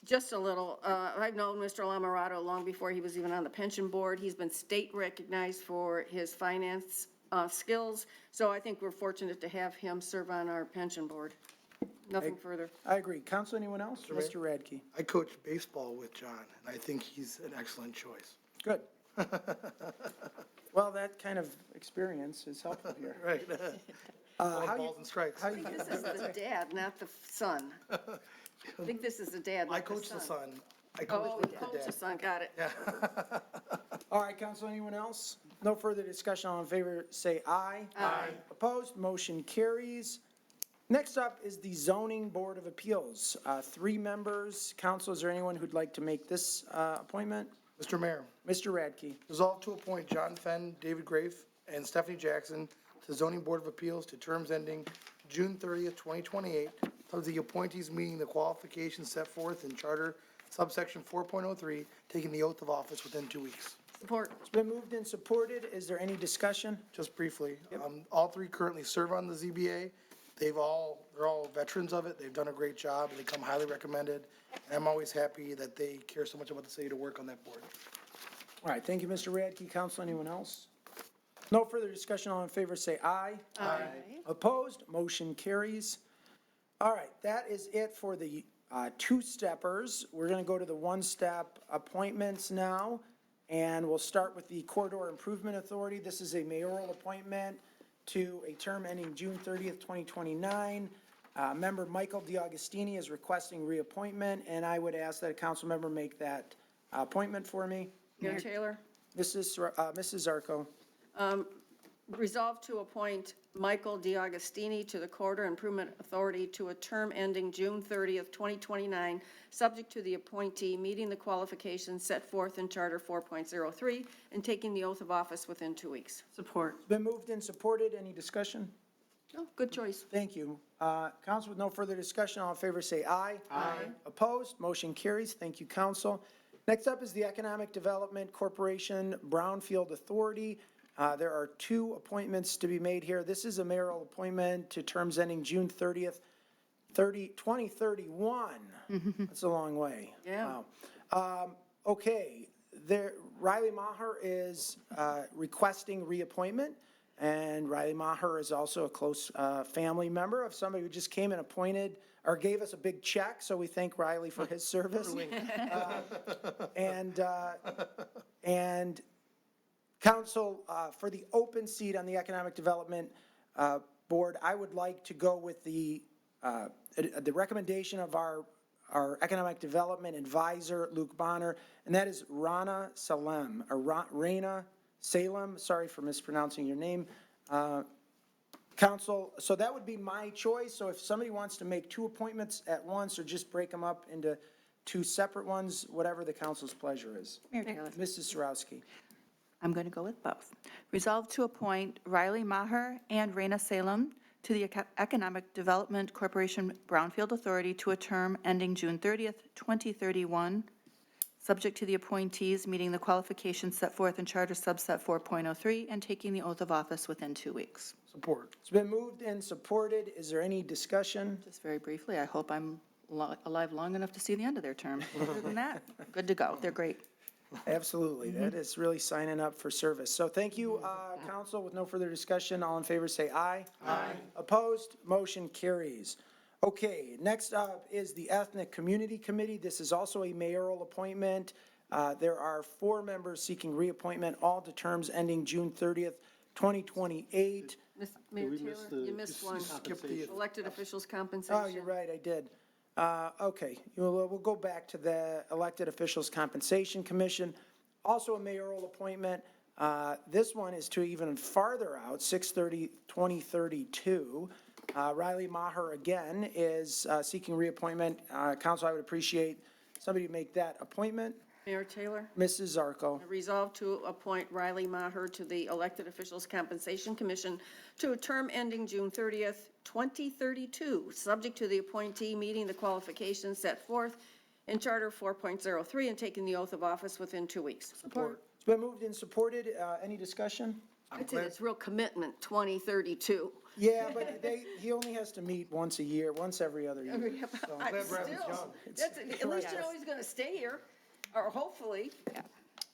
Just a little. I've known Mr. Lamarato long before he was even on the pension board. He's been state recognized for his finance skills, so I think we're fortunate to have him serve on our pension board. Nothing further. I agree. Council, anyone else? Mr. Radke. I coached baseball with John, and I think he's an excellent choice. Good. Well, that kind of experience is helpful here. Right. Balls and strikes. I think this is the dad, not the son. I think this is the dad, I not the coached the son. son. I coached Oh, with you the coached the dad. son, got it. Yeah. All right, council, anyone else? No further discussion. All in favor, say aye. Aye. Opposed? Motion carries. Next up is the Zoning Board of Appeals. 3 members. Council, is there anyone who'd like to make this appointment? Mr. Mayor, Mr. Radke. resolve to appoint John Fenn, David Grafe, and Stephanie Jackson to Zoning Board of Appeals to terms ending June 30th, 2028, of the appointees meeting the qualifications set forth in Charter subsection 4.03, taking the oath of office within 2 weeks. Support. It's been moved and supported. Is there any discussion? Just briefly, all three currently serve on the ZBA. They're all veterans of it. They've done a great job, and they come highly recommended. And I'm always happy that they care so much about the city to work on that board. All right, thank you, Mr. Radke. Council, anyone else? No further discussion. All in favor, say aye. Aye. Opposed? Motion carries. All right, that is it for the two-steppers. We're going to go to the one-step appointments now, and we'll start with the Corridor Improvement Authority. This is a mayoral appointment to a term ending June 30th, 2029. Member Michael DiAugustini is requesting reappointment, and I would ask that a council member make that appointment for me. Mayor Taylor? Mrs. Zarko. Resolve to appoint Michael DiAugustini to the Corridor Improvement Authority to a term ending June 30th, 2029, subject to the appointee meeting the qualifications set forth in Charter 4.03 and taking the oath of office within 2 weeks. Support. It's been moved and supported. Any discussion? Oh, good choice. Thank you. Council, with no further discussion, all in favor say aye. Aye. Opposed? Motion carries. Thank you, council. Next up is the Economic Development Corporation Brownfield Authority. There are two appointments to be made here. This is a mayoral appointment to terms ending June 30th, 2031. That's a long way. Yeah. Wow. Okay, Riley Maher is requesting reappointment, and Riley Maher is also a close family member of somebody who just came and appointed, or gave us a big check, so we thank Riley for his service. And council, for the open seat on the Economic Development Board, I would like to go with the recommendation of our Economic Development Advisor, Luke Bonner, and that is Rana Salem, or Raina Salem, sorry for mispronouncing your name. Council, so that would be my choice, so if somebody wants to make two appointments at once, or just break them up into two separate ones, whatever the council's pleasure is. Mayor Taylor. Mrs. Sarowski. I'm going to go with both. Resolve to appoint Riley Maher and Raina Salem to the Economic Development Corporation Brownfield Authority to a term ending June 30th, 2031, subject to the appointees meeting the qualifications set forth in Charter subset 4.03 and taking the oath of office within 2 weeks. Support. It's been moved and supported. Is there any discussion? Just very briefly, I hope I'm alive long enough to see the end of their term. Other than that, good to go. They're great. Absolutely. That is really signing up for service. So thank you, council. With no further discussion, all in favor say aye. Aye. Opposed? Motion carries. Okay, next up is the Ethnic Community Committee. This is also a mayoral appointment. There are 4 members seeking reappointment, all to terms ending June 30th, 2028. Mayor Taylor, you missed one. Elected officials compensation. Oh, you're right, I did. Okay, we'll go back to the Elected Officials Compensation Commission, also a mayoral appointment. This one is to even farther out, 6/30/2032. Riley Maher, again, is seeking reappointment. Council, I would appreciate somebody to make that appointment. Mayor Taylor. Mrs. Zarko. Resolve to appoint Riley Maher to the Elected Officials Compensation Commission to a term ending June 30th, 2032, subject to the appointee meeting the qualifications set forth in Charter 4.03 and taking the oath of office within 2 weeks. Support. It's been moved and supported. Any discussion? I'd say it's real commitment, 2032. Yeah, but he only has to meet once a year, once every other year. So. Still, at least you know he's going to stay here, or hopefully.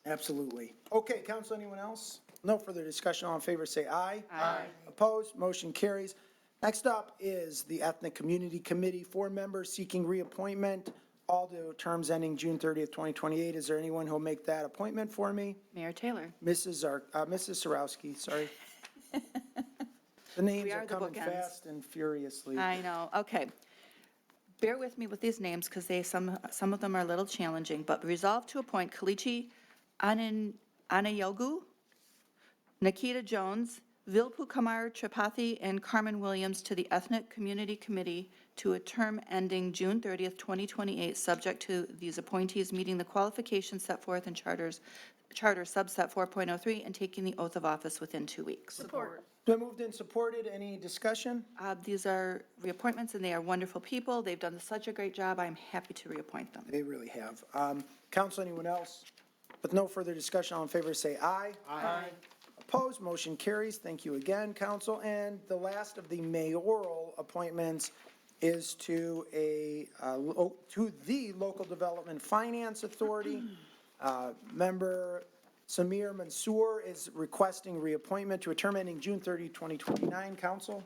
Absolutely. Okay, council, anyone else? No further discussion. All in favor, say aye. Aye. Opposed? Motion carries. Next up is the Ethnic Community Committee, 4 members seeking reappointment, all to terms ending June 30th, 2028. Is there anyone who'll make that appointment for me? Mayor Taylor. Mrs. Sarowski, sorry. The names are coming fast and furiously. I know. Okay. Bear with me with these names because some of them are a little challenging, but resolve to appoint Kalichi Anayogu, Nikita Jones, Vilpu Kumar Tripathi and Carmen Williams to the Ethnic Community Committee to a term ending June 30th, 2028, subject to these appointees meeting the qualifications set forth in Charter subset 4.03 and taking the oath of office within 2 weeks. Support. Been moved and supported. Any discussion? These are reappointments, and they are wonderful people. They've done such a great job. I'm happy to reappoint them. They really have. Council, anyone else? With no further discussion, all in favor say aye. Aye. Opposed, motion carries. Thank you again, council. And the last of the mayoral appointments is to the Local Development Finance Authority. Member Samir Mansour is requesting reappointment to a term ending June 30, 2029. Council?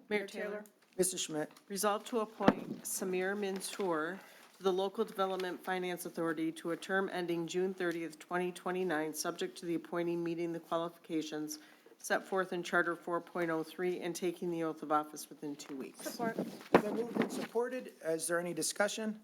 Mayor Taylor. Mrs. Schmidt. Resolved to appoint Samir Mansour to the Local Development Finance Authority to a term ending June 30th, 2029, subject to the appointee meeting the qualifications set forth in Charter 4.03 and taking the oath of office within 2 weeks. Support. Been moved and supported. Is there any discussion?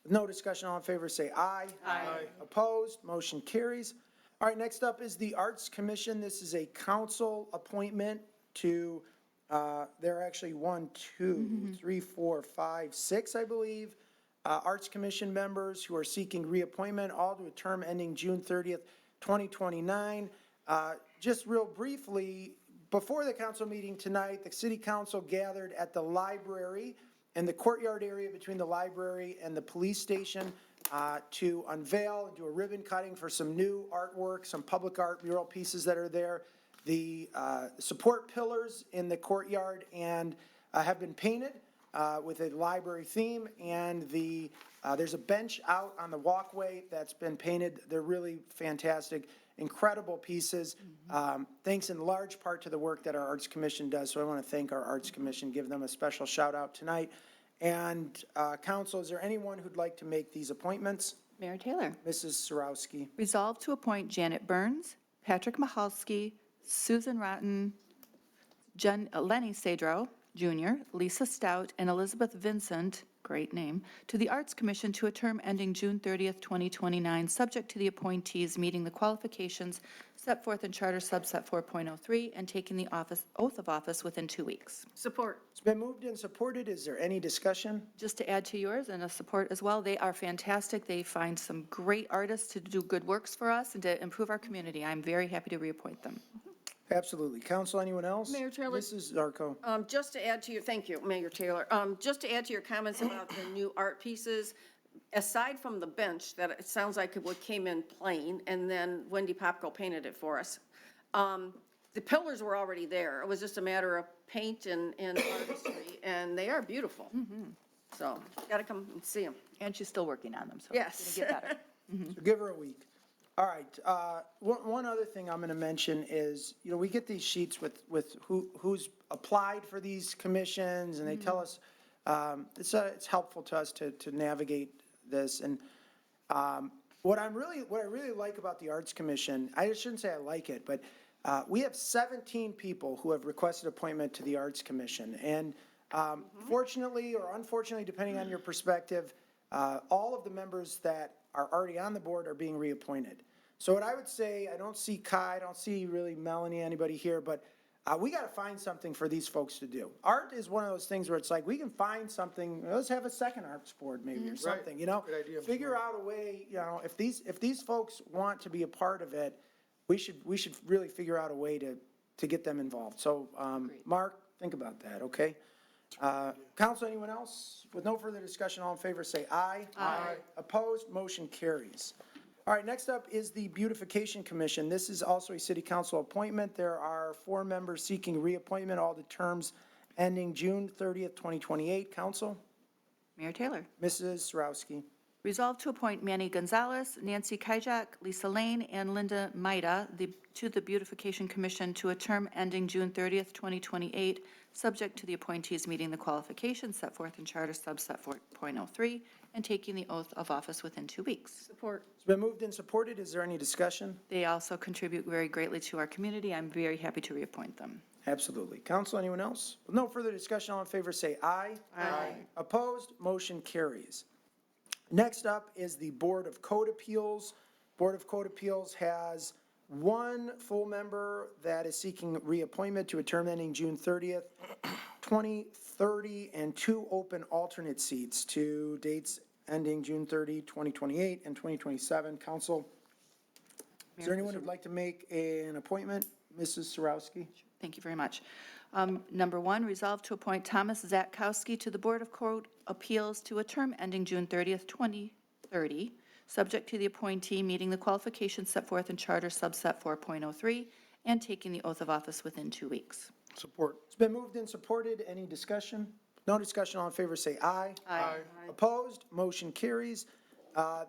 No discussion, all in favor say aye. Aye. Opposed, motion carries. All right, next up is the Arts Commission. This is a council appointment to, there are actually 1, 2, 3, 4, 5, 6, I believe, Arts Commission members who are seeking reappointment, all to a term ending June 30th, 2029. Just real briefly, before the council meeting tonight, the city council gathered at the library in the courtyard area between the library and the police station to unveil and do a ribbon cutting for some new artwork, some public art mural pieces that are there. The support pillars in the courtyard and have been painted with a library theme, and there's a bench out on the walkway that's been painted. They're really fantastic, incredible pieces. Thanks in large part to the work that our Arts Commission does. So I want to thank our Arts Commission, give them a special shout out tonight. And council, is there anyone who'd like to make these appointments? Mayor Taylor. Mrs. Sarowski. Resolved to appoint Janet Burns, Patrick Mahalski, Susan Rotten, Lenny Sadro Jr., Lisa Stout, and Elizabeth Vincent, great name, to the Arts Commission to a term ending June 30th, 2029, subject to the appointees meeting the qualifications set forth in Charter subset 4.03 and taking the oath of office within 2 weeks. Support. It's been moved and supported. Is there any discussion? Just to add to yours and a support as well, they are fantastic. They find some great artists to do good works for us and to improve our community. I'm very happy to reappoint them. Absolutely. Council, anyone else? Mayor Taylor. Mrs. Zarko. Just to add to your, thank you, Mayor Taylor. Just to add to your comments about the new art pieces, aside from the bench, that it sounds like what came in plain, and then Wendy Popko painted it for us. The pillars were already there. It was just a matter of paint and artistry, and they are beautiful. So, got to come and see them. And she's still working on them, so Yes. it's going to get better. So give her a week. All right. One other thing I'm going to mention is, we get these sheets with who's applied for these commissions, and they tell us, it's helpful to us to navigate this. And what I really like about the Arts Commission, I shouldn't say I like it, but we have 17 people who have requested appointment to the Arts Commission. And fortunately or unfortunately, depending on your perspective, all of the members that are already on the board are being reappointed. So what I would say, I don't see Kai, I don't see really Melanie, anybody here, but we got to find something for these folks to do. Art is one of those things where it's like, we can find something, let's have a second arts board maybe or something, Good idea. Figure out a way, if these folks want to be a part of it, we should really figure out a way to get them involved. So, Mark, think about that, okay? Council, anyone else? With no further discussion, all in favor say aye. Aye. Opposed, motion carries. All right, next up is the Beautification Commission. This is also a city council appointment. There are 4 members seeking reappointment, all the terms ending June 30th, 2028. Council? Mayor Taylor. Mrs. Sarowski. Resolved to appoint Manny Gonzalez, Nancy Kijak, Lisa Lane, and Linda Maida to the Beautification Commission to a term ending June 30th, 2028, subject to the appointees meeting the qualifications set forth in Charter subset 4.03 and taking the oath of office within 2 weeks. Support. It's been moved and supported. Is there any discussion? They also contribute very greatly to our community. I'm very happy to reappoint them. Absolutely. Council, anyone else? With no further discussion, all in favor say aye. Aye. Opposed, motion carries. Next up is the Board of Code Appeals. Board of Code Appeals has one full member that is seeking reappointment to a term ending June 30th, 2030, and 2 open alternate seats to dates ending June 30, 2028, and 2027. Council, is there anyone who'd like to make an appointment? Mrs. Sarowski? Thank you very much. Number 1, resolve to appoint Thomas Zatkowski to the Board of Court Appeals to a term ending June 30th, 2030, subject to the appointee meeting the qualifications set forth in Charter subset 4.03 and taking the oath of office within 2 weeks. Support. It's been moved and supported. Any discussion? No discussion. All in favor, say aye. Aye. Opposed? Motion carries.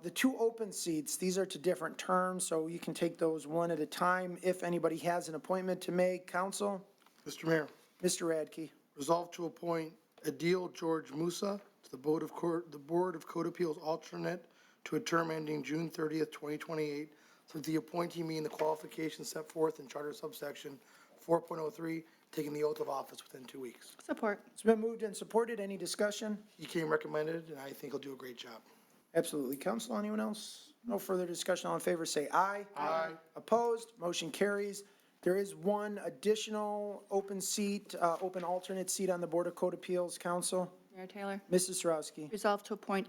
The 2 open seats, these are to different terms, so you can take those one at a time. If anybody has an appointment to make, council? Mr. Mayor, Mr. Radke. resolve to appoint Adil George Musa to the Board of Code Appeals alternate to a term ending June 30th, 2028, so the appointee meeting the qualifications set forth in Charter subsection 4.03, taking the oath of office within 2 weeks. Support. It's been moved and supported. Any discussion? He came recommended, and I think he'll do a great job. Absolutely. Council, anyone else? No further discussion. All in favor, say aye. Aye. Opposed? Motion carries. There is one additional open seat, open alternate seat on the Board of Code Appeals, Council. Mayor Taylor. Mrs. Sarowski. Resolve to appoint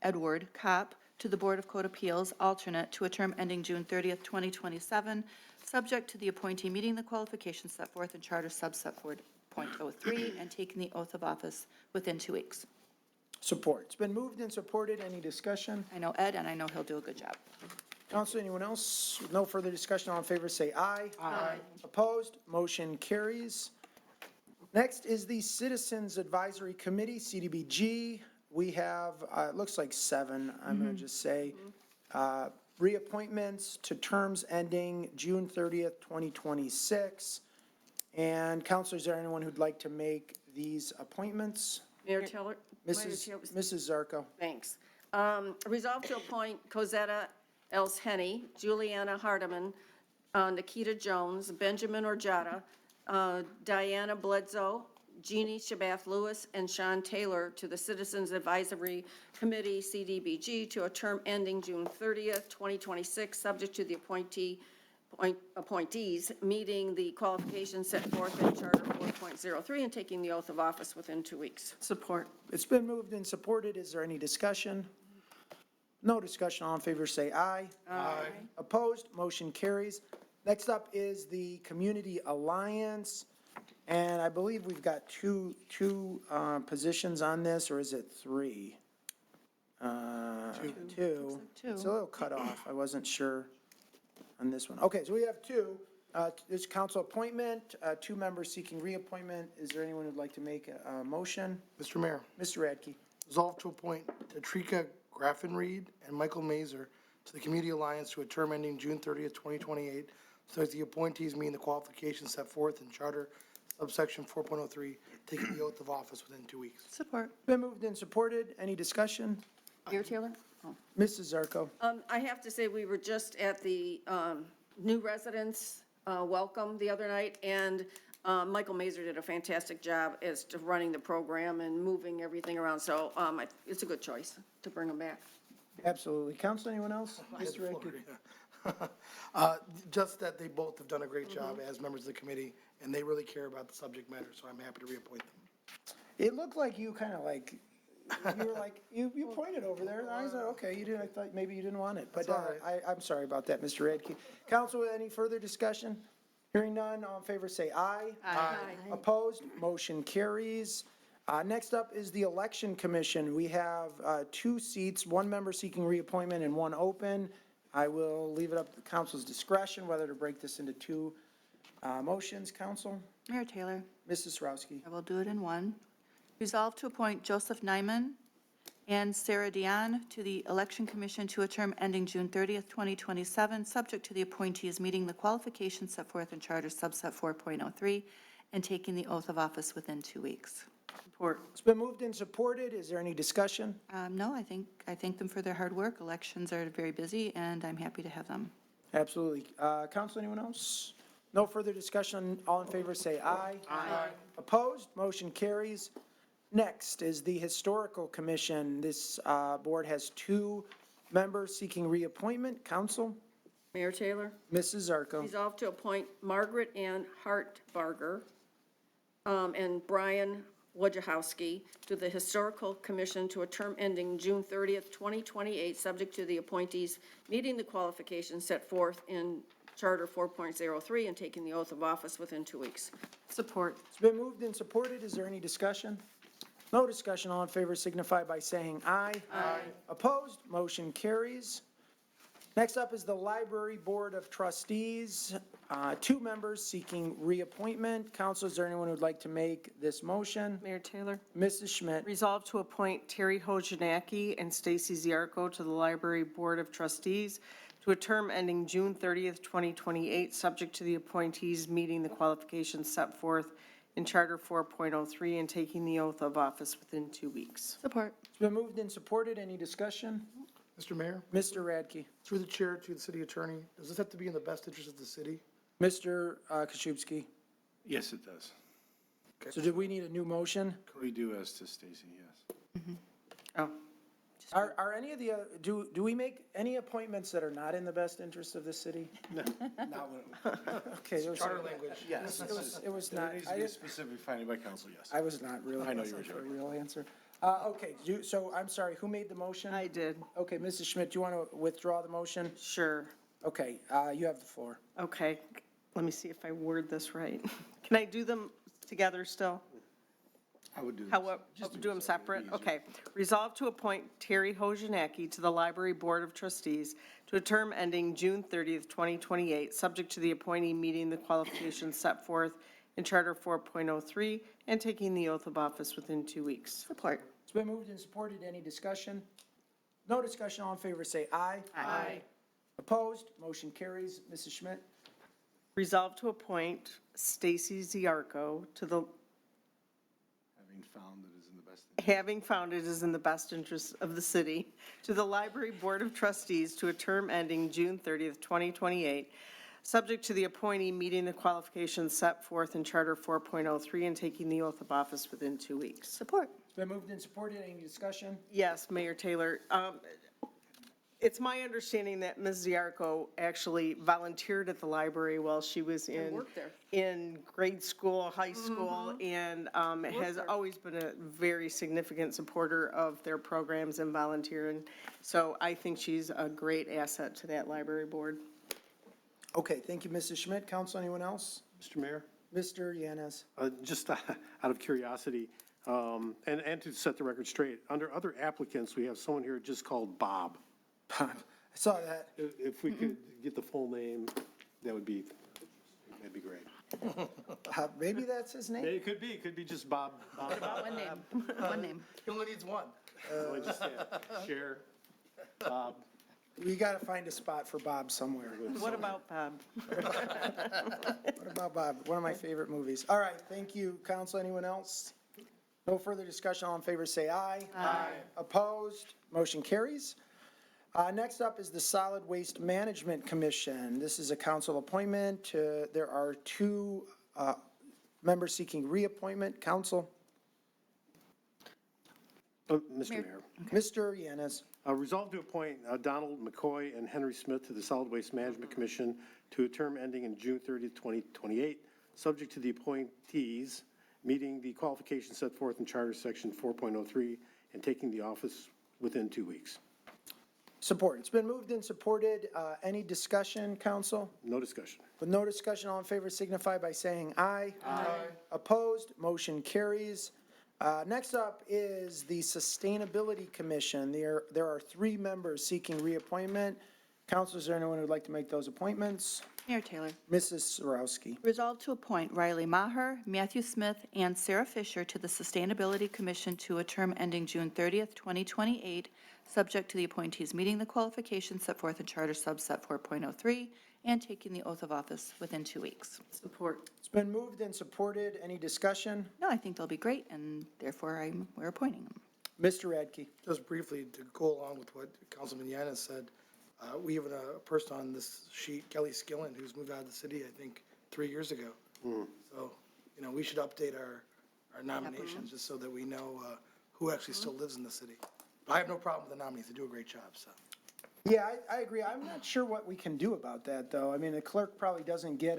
Edward Kopp to the Board of Code Appeals alternate to a term ending June 30th, 2027, subject to the appointee meeting the qualifications set forth in Charter subset 4.03 and taking the oath of office within 2 weeks. Support. It's been moved and supported. Any discussion? I know Ed, and I know he'll do a good job. Council, anyone else? With no further discussion, all in favor, say aye. Aye. Opposed? Motion carries. Next is the Citizens Advisory Committee, CDBG. We have, it looks like 7, I'm going to just say, reappointments to terms ending June 30th, 2026. And council, is there anyone who'd like to make these appointments? Mayor Taylor? Mrs. Zarko. Thanks. Resolve to appoint Cosetta Elshenny, Juliana Hardeman, Nikita Jones, Benjamin Orjata, Diana Bledsoe, Jeannie Shabath Lewis, and Sean Taylor to the Citizens Advisory Committee, CDBG, to a term ending June 30th, 2026, subject to the appointees meeting the qualifications set forth in Charter 4.03 and taking the oath of office within 2 weeks. Support. It's been moved and supported. Is there any discussion? No discussion. All in favor, say aye. Aye. Opposed? Motion carries. Next up is the Community Alliance, and I believe we've got two positions on this, or is it 3? Two. It's a little cut off. I wasn't sure on this one. Okay, so we have 2. There's council appointment, 2 members seeking reappointment. Is there anyone who'd like to make a motion? Mr. Mayor, Mr. Radke. resolve to appoint Tatrika Graffenreid and Michael Mazer to the Community Alliance to a term ending June 30th, 2028, so as the appointees meeting the qualifications set forth in Charter subsection 4.03, taking the oath of office within 2 weeks. Support. Been moved and supported. Any discussion? Mayor Taylor? Mrs. Zarko. I have to say, we were just at the new residents welcome the other night, and Michael Mazer did a fantastic job as to running the program and moving everything around, so it's a good choice to bring him back. Absolutely. Council, anyone else? Mr. Radke. Just that they both have done a great job as members of the committee, and they really care about the subject matter, so I'm happy to reappoint them. It looked like you kind of like, you were like, you pointed over there, and I was like, okay, you didn't, I thought maybe you didn't want it, but I'm sorry about that, Mr. Radke. Council, any further discussion? Hearing none, all in favor say aye. Aye. Opposed, motion carries. Next up is the Election Commission. We have 2 seats, 1 member seeking reappointment and 1 open. I will leave it up to the council's discretion whether to break this into 2 motions. Council? Mayor Taylor. Mrs. Sarowski. I will do it in one. Resolve to appoint Joseph Nyman and Sarah Dion to the Election Commission to a term ending June 30th, 2027, subject to the appointees meeting the qualifications set forth in Charter subset 4.03 and taking the oath of office within 2 weeks. Support. It's been moved and supported. Is there any discussion? No, I thank them for their hard work. Elections are very busy, and I'm happy to have them. Absolutely. Council, anyone else? No further discussion. All in favor say aye. Aye. Opposed? Motion carries. Next is the Historical Commission. This board has 2 members seeking reappointment. Council? Mayor Taylor? Mrs. Zarko. Resolve to appoint Margaret Ann Hartbarger and Brian Wojciechowski to the Historical Commission to a term ending June 30th, 2028, subject to the appointees meeting the qualifications set forth in Charter 4.03 and taking the oath of office within 2 weeks. Support. It's been moved and supported. Is there any discussion? No discussion. All in favor signify by saying aye. Aye. Opposed? Motion carries. Next up is the Library Board of Trustees. 2 members seeking reappointment. Council, is there anyone who would like to make this motion? Mayor Taylor? Mrs. Schmidt. Resolve to appoint Terry Hojanaki and Stacy Ziarko to the Library Board of Trustees to a term ending June 30th, 2028, subject to the appointees meeting the qualifications set forth in Charter 4.03 and taking the oath of office within 2 weeks. Support. It's been moved and supported. Any discussion? Mr. Mayor, Mr. Radke. through the chair to the city attorney, does this have to be in the best interest of the city? Mr. Koszybski. Yes, it does. So do we need a new motion? We do as to Stacy, yes. Oh, Are any of the, do we make any appointments that are not in the best interest of the city? No, not when, Okay. It was- Charter language. yes. It was not, There needs to be a specific finding by council, yes. I was not really. I know you were looking for a joking. real answer. Okay, so I'm sorry, who made the motion? I did. Okay, Mrs. Schmidt, do you want to withdraw the motion? Sure. Okay, you have the floor. Okay, let me see if I word this right. Can I do them together still? I would do this. How, do them separate? Okay. Resolve to appoint Terry Hojanaki to the Library Board of Trustees to a term ending June 30th, 2028, subject to the appointee meeting the qualifications set forth in Charter 4.03 and taking the oath of office within 2 weeks. Support. It's been moved and supported. Any discussion? No discussion. All in favor, say aye. Aye. Opposed? Motion carries. Mrs. Schmidt? Resolve to appoint Stacy Ziarko to the, having found it is in the best interest of the city, to the Library Board of Trustees to a term ending June 30th, 2028, subject to the appointee meeting the qualifications set forth in Charter 4.03 and taking the oath of office within 2 weeks. Support. It's been moved and supported. Any discussion? Yes, Mayor Taylor. It's my understanding that Ms. Ziarko actually volunteered at the library while she was worked there. in grade school, high school, and has always been a very significant supporter of their programs and volunteering. So I think she's a great asset to that library board. Okay, thank you, Mrs. Schmidt. Council, anyone else? Mr. Mayor? Mr. Yanez. Just out of curiosity, and to set the record straight, under other applicants, we have someone here just called Bob. I saw that. If we could get the full name, that'd be great. Maybe that's his name? It could be just Bob. One name. One name. He only needs one. Share, Bob. We got to find a spot for Bob somewhere. What about Bob? What about Bob? One of my favorite movies. All right, thank you, council. Anyone else? No further discussion. All in favor, say aye. Aye. Opposed? Motion carries. Next up is the Solid Waste Management Commission. This is a council appointment. There are 2 members seeking reappointment. Council? Mr. Mayor. Mr. Yanez. Resolved to appoint Donald McCoy and Henry Smith to the Solid Waste Management Commission to a term ending in June 30th, 2028, subject to the appointees meeting the qualifications set forth in Charter Section 4.03 and taking the office within 2 weeks. Support. It's been moved and supported. Any discussion, council? No discussion. With no discussion, all in favor signify by saying aye. Aye. Opposed? Motion carries. Next up is the Sustainability Commission. There are 3 members seeking reappointment. Council, is there anyone who would like to make those appointments? Mayor Taylor. Mrs. Sarowski. Resolve to appoint Riley Maher, Matthew Smith, and Sarah Fisher to the Sustainability Commission to a term ending June 30th, 2028, subject to the appointees meeting the qualifications set forth in Charter Subset 4.03 and taking the oath of office within 2 weeks. Support. It's been moved and supported. Any discussion? No, I think they'll be great, and therefore we're appointing them. Mr. Radke. Just briefly, to go along with what Councilman Yanez said, we have a person on this sheet, Kelly Skillen, who's moved out of the city, I think, 3 years ago. So, we should update our nominations just so that we know who actually still lives in the city. But I have no problem with the nominees. They do a great job, so. Yeah, I agree. I'm not sure what we can do about that, though. I mean, the clerk probably doesn't get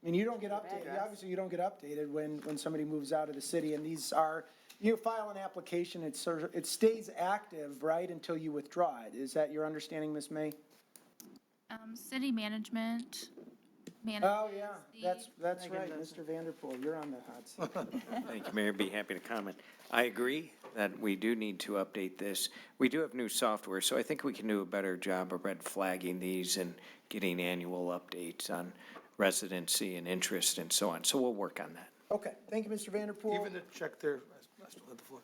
you don't get updated, obviously you don't get updated when somebody moves out of the city, and these are, you file an application, it stays active, right, until you withdraw it. Is that your understanding, Ms. May? City management. Oh, yeah, that's right, Mr. Vanderpool, you're on the hot seat. Thank you, Mayor. Be happy to comment. I agree that we do need to update this. We do have new software, so I think we can do a better job of red flagging these and getting annual updates on residency and interest and so on. So we'll work on that. Okay, thank you, Mr. Vanderpool. Even to check their, I still have the floor.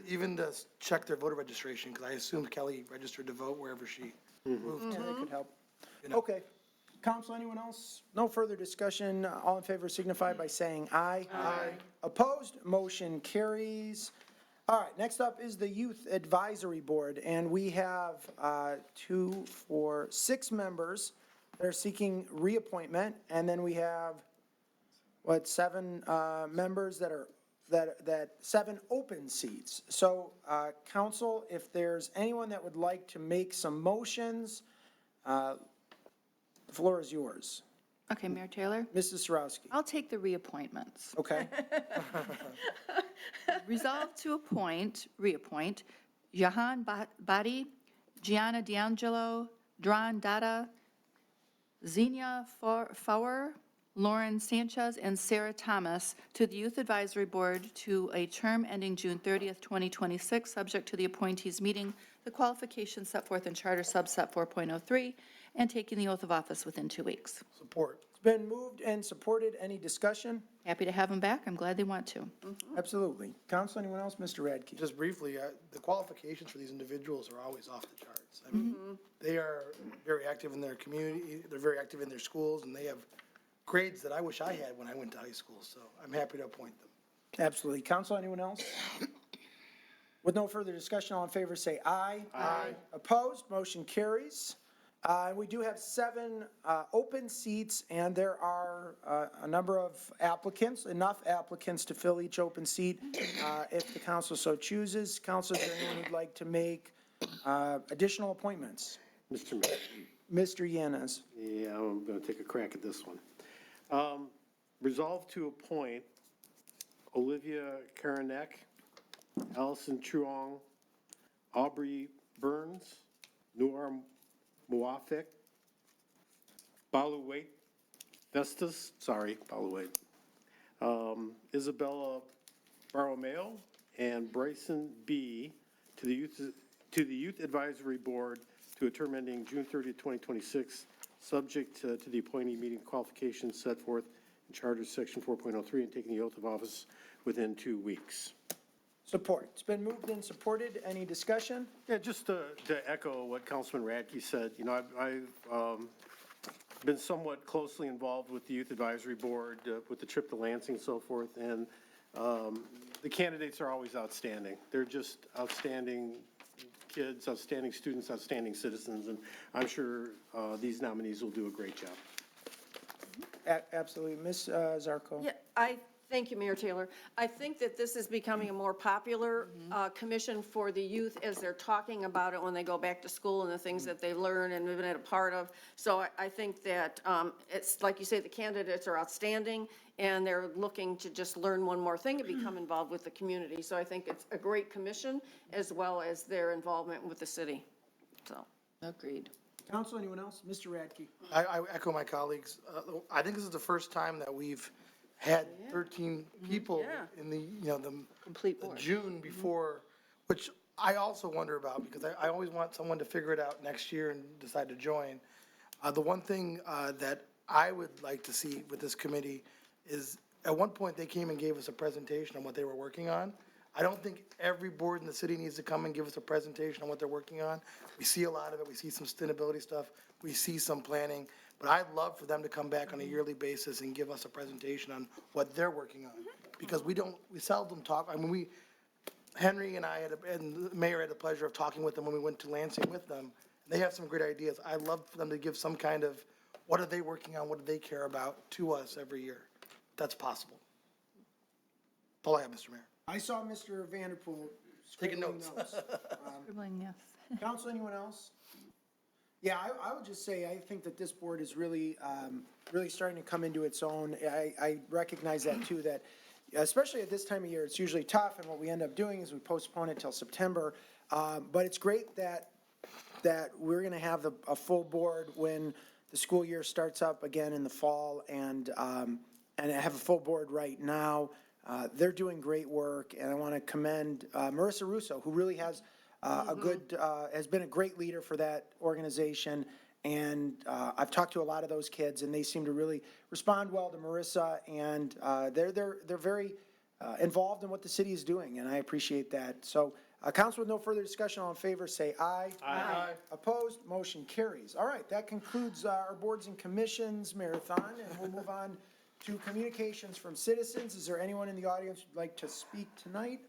Even to check their voter registration, because I assumed Kelly registered to vote wherever she moved. Yeah, that could help. Okay. Council, anyone else? No further discussion. All in favor signify by saying aye. Aye. Opposed? Motion carries. All right, next up is the Youth Advisory Board, and we have 6 members that are seeking reappointment, and then we have, 7 members that are, 7 open seats. So, council, if there's anyone that would like to make some motions, the floor is yours. Okay, Mayor Taylor, Mrs. Sarowski. I'll take the reappointments. Okay. Resolve to reappoint Jahan Badi, Gianna D'Angelo, Dran Dada, Xenia Fauer, Lauren Sanchez, and Sarah Thomas to the Youth Advisory Board to a term ending June 30th, 2026, subject to the appointees meeting the qualifications set forth in Charter subset 4.03 and taking the oath of office within 2 weeks. Support. It's been moved and supported. Any discussion? Happy to have them back. I'm glad they want to. Absolutely. Council, anyone else? Mr. Radke. Just briefly, the qualifications for these individuals are always off the charts. I mean, they are very active in their community, they're very active in their schools, and they have grades that I wish I had when I went to high school, so I'm happy to appoint them. Absolutely. Council, anyone else? With no further discussion, all in favor say aye. Aye. Opposed? Motion carries. We do have 7 open seats, and there are a number of applicants, enough applicants to fill each open seat if the council so chooses. Council, is there anyone who'd like to make additional appointments? Mr. Mayor. Mr. Yanez. Yeah, I'm going to take a crack at this one. Resolve to appoint Olivia Karanek, Allison Truong, Aubrey Burns, Noor Muafik, Baluwait Vestas, Isabella Barromeo, and Bryson B. to the Youth Advisory Board to a term ending June 30th, 2026, subject to the appointee meeting qualifications set forth in Charter Section 4.03 and taking the oath of office within 2 weeks. Support. It's been moved and supported. Any discussion? Yeah, just to echo what Councilman Radke said, you know, I've been somewhat closely involved with the Youth Advisory Board, with the trip to Lansing and so forth, and the candidates are always outstanding. They're just outstanding kids, outstanding students, outstanding citizens, and I'm sure these nominees will do a great job. Absolutely. Ms. Zarko. Yeah, thank you, Mayor Taylor. I think that this is becoming a more popular commission for the youth as they're talking about it when they go back to school and the things that they learn and have been a part of. So I think that it's, like you say, the candidates are outstanding and they're looking to just learn one more thing and become involved with the community. So I think it's a great commission as well as their involvement with the city. So. Agreed. Council, anyone else? Mr. Radke. I echo my colleagues. I think this is the first time that we've had 13 people in the, the complete board. June before, which I also wonder about because I always want someone to figure it out next year and decide to join. The one thing that I would like to see with this committee is at one point they came and gave us a presentation on what they were working on. I don't think every board in the city needs to come and give us a presentation on what they're working on. We see a lot of it. We see some sustainability stuff. We see some planning. But I'd love for them to come back on a yearly basis and give us a presentation on what they're working on. Because we seldom talk. I mean, Henry and I and the mayor had the pleasure of talking with them when we went to Lansing with them. They have some great ideas. I'd love for them to give some kind of, what are they working on? What do they care about to us every year? That's possible. That's all I have, Mr. Mayor. I saw Mr. Vanderpool Taking scribbling notes. notes. Scribbling, yes. Council, anyone else? Yeah, I would just say, I think that this board is really, really starting to come into its own. I recognize that too, that especially at this time of year, it's usually tough, and what we end up doing is we postpone it till September. But it's great that we're gonna have a full board when the school year starts up again in the fall, and have a full board right now. They're doing great work, and I want to commend Marissa Russo, who really has has been a great leader for that organization. And I've talked to a lot of those kids, and they seem to really respond well to Marissa, and they're very involved in what the city is doing, and I appreciate that. So, council, with no further discussion, all in favor, say aye. Aye. Opposed, motion carries. All right, that concludes our boards and commissions marathon, and we'll move on to communications from citizens. Is there anyone in the audience who'd like to speak tonight?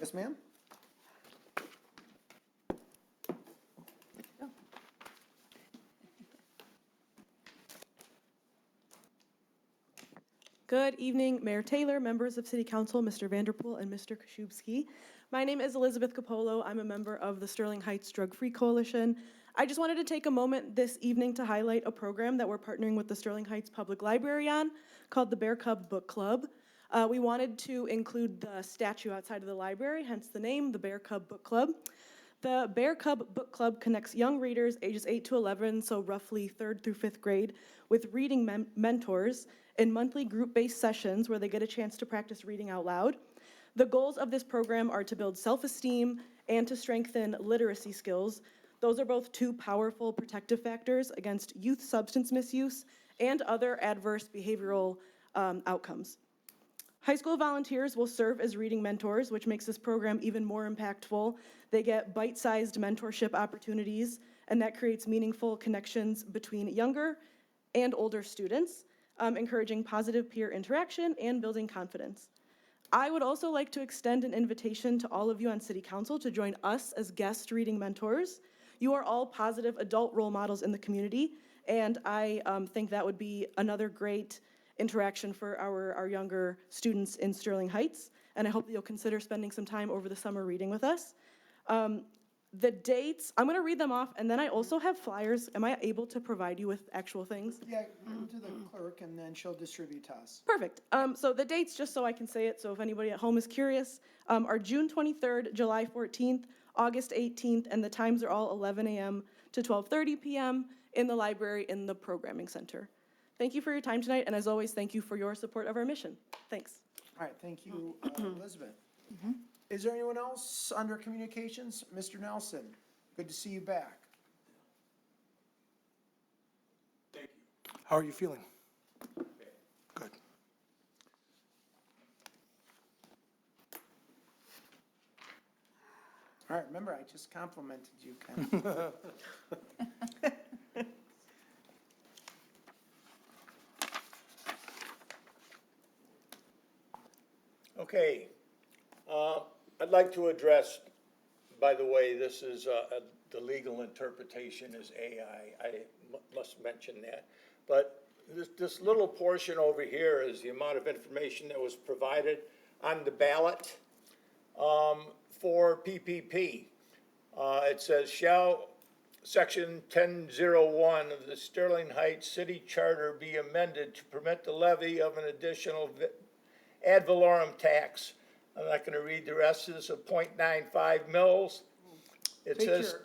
Yes, ma'am? Good evening, Mayor Taylor, members of City Council, Mr. Vanderpool, and Mr. Koszubski. My name is Elizabeth Capolo. I'm a member of the Sterling Heights Drug-Free Coalition. I just wanted to take a moment this evening to highlight a program that we're partnering with the Sterling Heights Public Library on called the Bear Cub Book Club. We wanted to include the statue outside of the library, hence the name, the Bear Cub Book Club. The Bear Cub Book Club connects young readers ages 8 to 11, so roughly 3rd through 5th grade, with reading mentors in monthly group-based sessions where they get a chance to practice reading out loud. The goals of this program are to build self-esteem and to strengthen literacy skills. Those are both two powerful protective factors against youth substance misuse and other adverse behavioral outcomes. High school volunteers will serve as reading mentors, which makes this program even more impactful. They get bite-sized mentorship opportunities, and that creates meaningful connections between younger and older students, encouraging positive peer interaction and building confidence. I would also like to extend an invitation to all of you on City Council to join us as guest reading mentors. You are all positive adult role models in the community, and I think that would be another great interaction for our younger students in Sterling Heights, and I hope that you'll consider spending some time over the summer reading with us. The dates, I'm gonna read them off, and then I also have flyers. Am I able to provide you with actual things? Yeah, go to the clerk, and then she'll distribute to us. Perfect. So the dates, just so I can say it, so if anybody at home is curious, are June 23rd, July 14th, August 18th, and the times are all 11 a.m. to 12:30 p.m. in the library in the programming center. Thank you for your time tonight, and as always, thank you for your support of our mission. Thanks. All right, thank you, Elizabeth. Is there anyone else under communications? Mr. Nelson, good to see you back. How are you feeling? Good. All right, remember, I just complimented you, Ken. Okay, I'd like to address, by the way, this is, the legal interpretation is AI. I must mention that. But this little portion over here is the amount of information that was provided on the ballot for PPP. It says, Section 1001 of the Sterling Heights City Charter be amended to permit the levy of an additional ad valorem tax. I'm not going to read the rest of this, of 0.95 mils. It says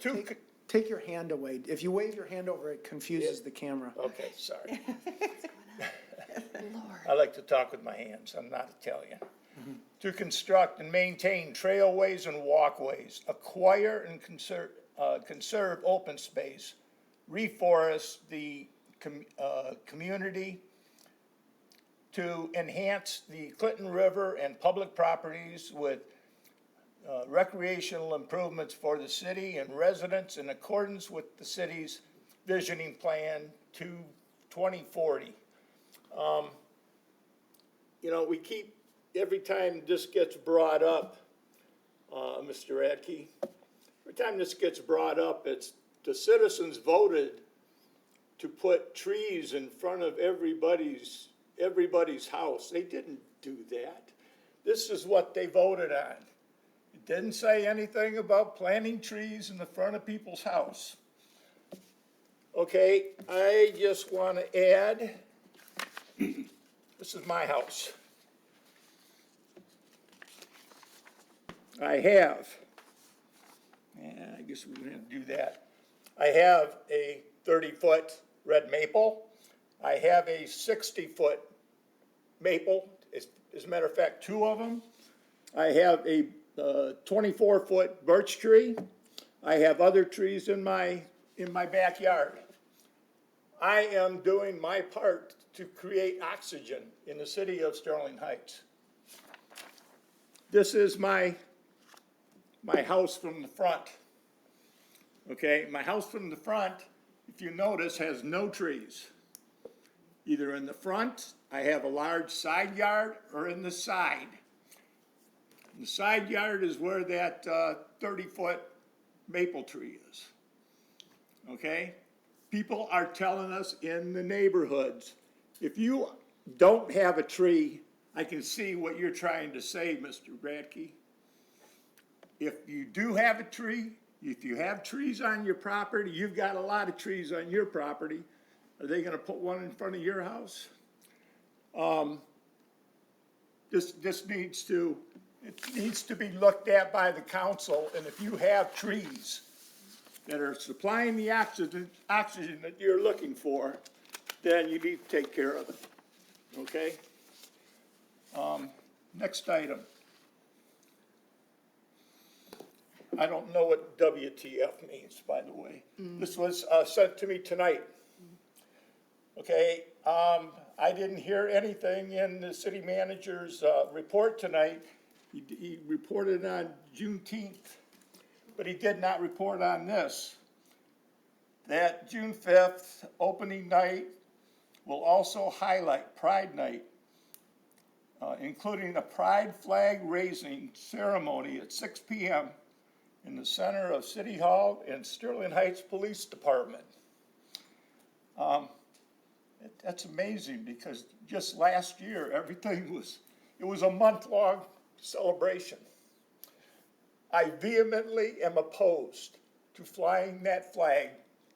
Take your hand away. If you wave your hand over, it confuses the camera. Okay, sorry. I like to talk with my hands. I'm not Italian. To construct and maintain trailways and walkways, acquire and conserve open space, reforest the community, to enhance the Clinton River and public properties with recreational improvements for the city and residents in accordance with the city's visioning plan to 2040. You know, we keep, every time this gets brought up, Mr. Radke, every time this gets brought up, it's the citizens voted to put trees in front of everybody's house. They didn't do that. This is what they voted on. It didn't say anything about planting trees in the front of people's house. Okay, I just want to add, this is my house. I have, I guess we're going to do that. I have a 30-foot red maple. I have a 60-foot maple, as a matter of fact, 2 of them. I have a 24-foot birch tree. I have other trees in my backyard. I am doing my part to create oxygen in the city of Sterling Heights. This is my house from the front. Okay, my house from the front, if you notice, has no trees. Either in the front, I have a large side yard, or in the side. The side yard is where that 30-foot maple tree is. Okay? People are telling us in the neighborhoods, if you don't have a tree, I can see what you're trying to say, Mr. Bradkey. If you do have a tree, if you have trees on your property, you've got a lot of trees on your property, are they gonna put one in front of your house? This needs to be looked at by the council, and if you have trees that are supplying the oxygen that you're looking for, then you need to take care of it, okay? Next item. I don't know what WTF means, by the way. This was sent to me tonight. Okay, I didn't hear anything in the city manager's report tonight. He reported on Juneteenth, but he did not report on this. That June 5th opening night will also highlight Pride Night, including a pride flag raising ceremony at 6 p.m. in the center of City Hall and Sterling Heights Police Department. That's amazing, because just last year, it was a month-long celebration. I vehemently am opposed to flying that flag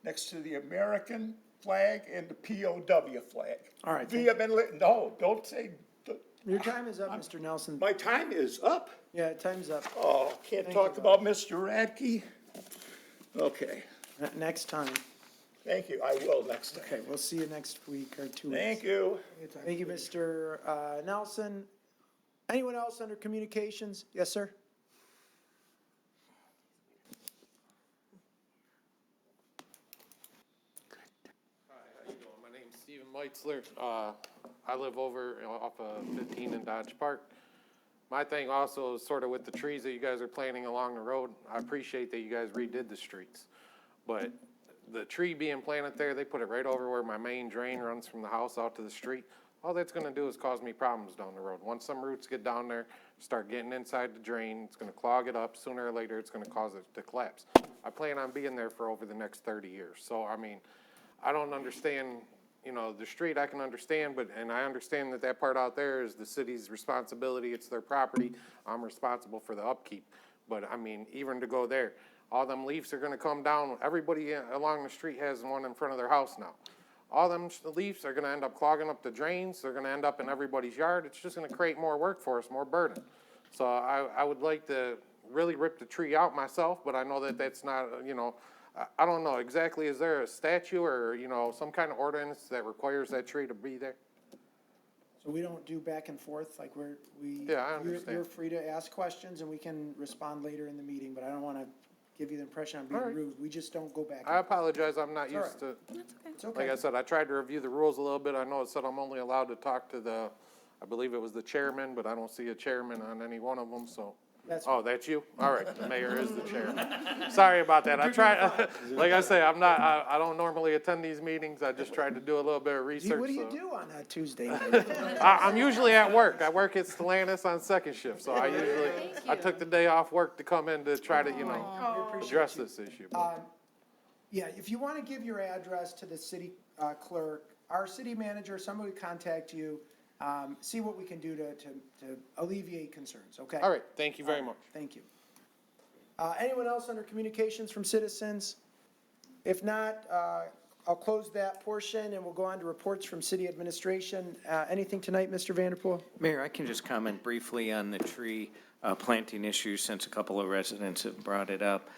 next to the American flag and the POW flag. All right. Vehemently, no, don't say. Your time is up, Mr. Nelson. My time is up? Yeah, time's up. Oh, can't talk about Mr. Radke? Okay, Next time. thank you, I will next time. Okay, we'll see you next week or 2 weeks. Thank you. Thank you, Mr. Nelson. Anyone else under communications? Yes, sir? Hi, how you doing? My name's Steven Meitzler. I live over off of 15 in Dodge Park. My thing also is sort of with the trees that you guys are planting along the road. I appreciate that you guys redid the streets. But the tree being planted there, they put it right over where my main drain runs from the house out to the street. All that's gonna do is cause me problems down the road. Once some roots get down there, start getting inside the drain, it's gonna clog it up. Sooner or later, it's gonna cause it to collapse. I plan on being there for over the next 30 years. So, I mean, I don't understand, you know, the street I can understand, and I understand that that part out there is the city's responsibility. It's their property. I'm responsible for the upkeep. But, I mean, even to go there, all them leaves are gonna come down. Everybody along the street has one in front of their house now. All them leaves are gonna end up clogging up the drains. They're gonna end up in everybody's yard. It's just gonna create more work for us, more burden. So I would like to really rip the tree out myself, but I know that that's not, you know, I don't know exactly. Is there a statute or, you know, some kind of ordinance that requires that tree to be there? So we don't do back and forth, like Yeah, I understand. You're free to ask questions and we can respond later in the meeting, but I don't wanna give you the impression I'm being All right. rude. We just don't go back. I apologize. I'm not It's all used to. It's okay. Like I said, I tried to review the rules a little bit. I know it said I'm only allowed to talk to I believe it was the chairman, but I don't see a chairman on any one of them, so. Oh, that's you? All right, the mayor is the chairman. Sorry about that. I try, like I say, I don't normally attend these meetings. I just tried to do a little bit of research. What do you so. do on that Tuesday? I'm usually at work. I work at Stellantis on second shift, so I took the day off work to come in to try to, you know, address this issue. Yeah, if you want to give your address to the city clerk, our city manager, somebody would contact you, see what we can do to alleviate concerns, okay? All right, thank you very much. Thank you. Anyone else under communications from citizens? If not, I'll close that portion, and we'll go on to reports from city administration. Anything tonight, Mr. Vanderpool? Mayor, I can just comment briefly on the tree planting issue since a couple of residents have brought it up.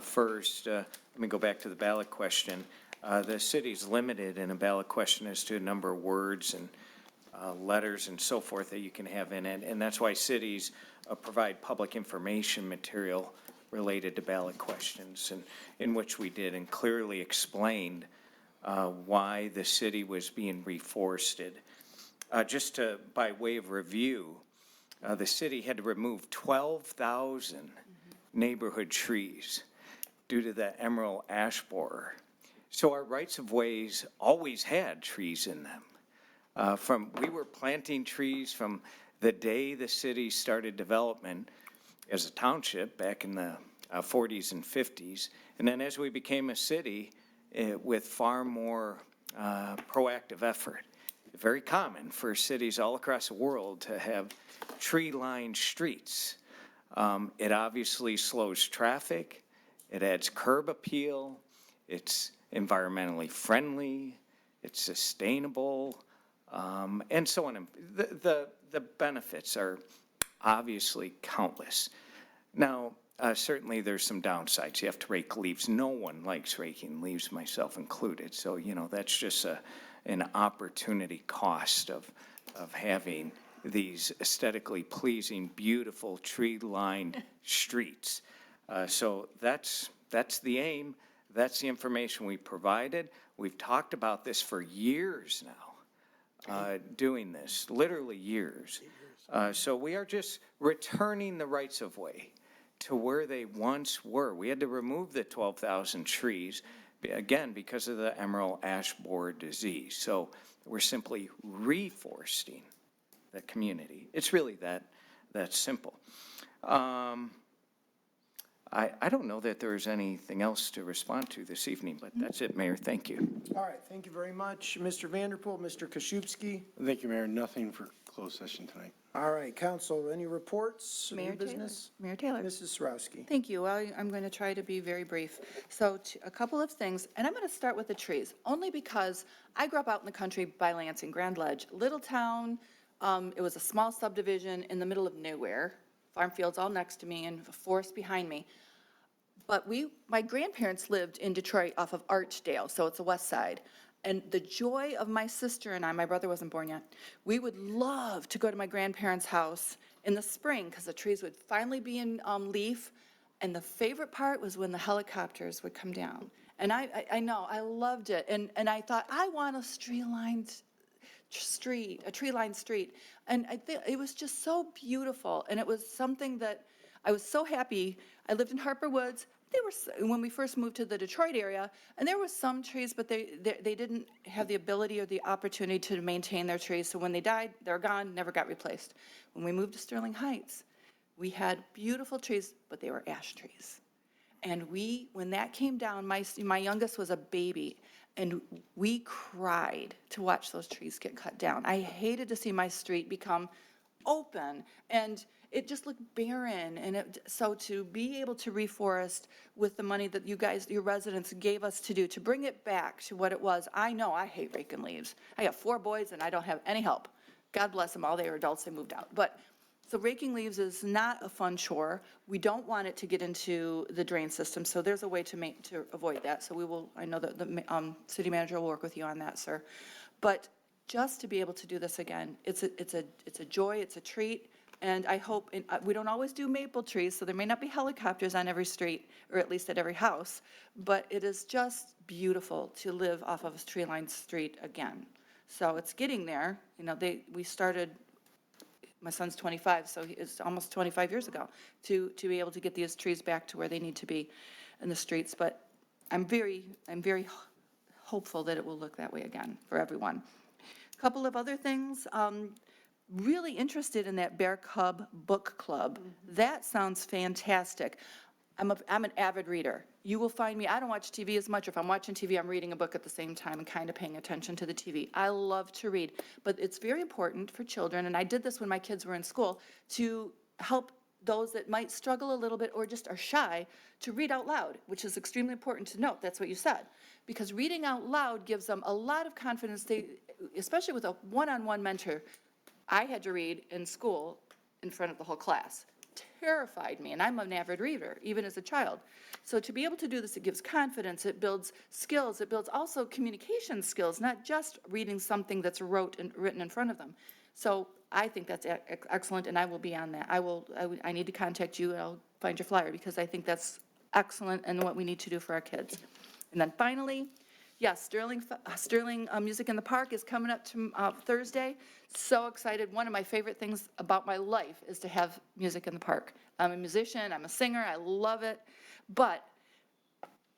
First, let me go back to the ballot question. The city's limited in a ballot question as to a number of words and letters and so forth that you can have in it, and that's why cities provide public information material related to ballot questions, and in which we did and clearly explained why the city was being reforested. Just by way of review, the city had to remove 12,000 neighborhood trees due to the emerald ash borer. So our rights of ways always had trees in them. We were planting trees from the day the city started development as a township back in the 40s and 50s. And then as we became a city with far more proactive effort, very common for cities all across the world to have tree-lined streets. It obviously slows traffic. It adds curb appeal. It's environmentally friendly. It's sustainable. And so on. The benefits are obviously countless. Now, certainly there's some downsides. You have to rake leaves. No one likes raking leaves, myself included. So, that's just an opportunity cost of having these aesthetically pleasing, beautiful, tree-lined streets. So that's the aim. That's the information we provided. We've talked about this for years now, doing this, literally years. So we are just returning the rights of way to where they once were. We had to remove the 12,000 trees, again, because of the emerald ash borer disease. So we're simply reforesting the community. It's really that simple. I don't know that there's anything else to respond to this evening, but that's it, Mayor. Thank you. All right, thank you very much. Mr. Vanderpool, Mr. Koszybski. Thank you, Mayor. Nothing for closed session tonight. All right, council, any reports? Mayor New business? Mayor Taylor. Mrs. Sarowski. Thank you. Well, I'm going to try to be very brief. So a couple of things, and I'm going to start with the trees, only because I grew up out in the country by Lansing, Grand Ledge, little town. It was a small subdivision in the middle of nowhere, farm fields all next to me and a forest behind me. But my grandparents lived in Detroit off of Archdale, so it's the west side. And the joy of my sister and I, my brother wasn't born yet, we would love to go to my grandparents' house in the spring because the trees would finally be in leaf. And the favorite part was when the helicopters would come down. And I know, I loved it. And I thought, I want a tree-lined street. And I think it was just so beautiful. And it was something that I was so happy. I lived in Harper Woods. When we first moved to the Detroit area, and there were some trees, but they didn't have the ability or the opportunity to maintain their trees. So when they died, they're gone, never got replaced. When we moved to Sterling Heights, we had beautiful trees, but they were ash trees. And when that came down, my youngest was a baby, and we cried to watch those trees get cut down. I hated to see my street become open, and it just looked barren. And so to be able to reforest with the money that you guys, your residents, gave us to bring it back to what it was. I know I hate raking leaves. I have 4 boys and I don't have any help. God bless them all. They were adults. They moved out. So raking leaves is not a fun chore. We don't want it to get into the drain system. So there's a way to avoid that. So I know that the city manager will work with you on that, sir. But just to be able to do this again, it's a joy. It's a treat. And I hope, we don't always do maple trees, so there may not be helicopters on every street, or at least at every house, but it is just beautiful to live off of a tree-lined street again. So it's getting there. We started, my son's 25, so it's almost 25 years ago, to be able to get these trees back to where they need to be in the streets. But I'm very hopeful that it will look that way again for everyone. A couple of other things. Really interested in that Bear Cub book club. That sounds fantastic. I'm an avid reader. You will find me, I don't watch TV as much. If I'm watching TV, I'm reading a book at the same time and kind of paying attention to the TV. I love to read, but it's very important for children, and I did this when my kids were in school, to help those that might struggle a little bit or just are shy to read out loud, which is extremely important to note. That's what you said. Because reading out loud gives them a lot of confidence, especially with a one-on-one mentor. I had to read in school in front of the whole class. Terrified me, and I'm an avid reader, even as a child. So to be able to do this, it gives confidence, it builds skills, it builds also communication skills, not just reading something that's written in front of them. So I think that's excellent, and I will be on that. I need to contact you, and I'll find your flyer, because I think that's excellent and what we need to do for our kids. And then finally, yes, Sterling Music in the Park is coming up to Thursday. So excited. One of my favorite things about my life is to have music in the park. I'm a musician, I'm a singer, I love it. But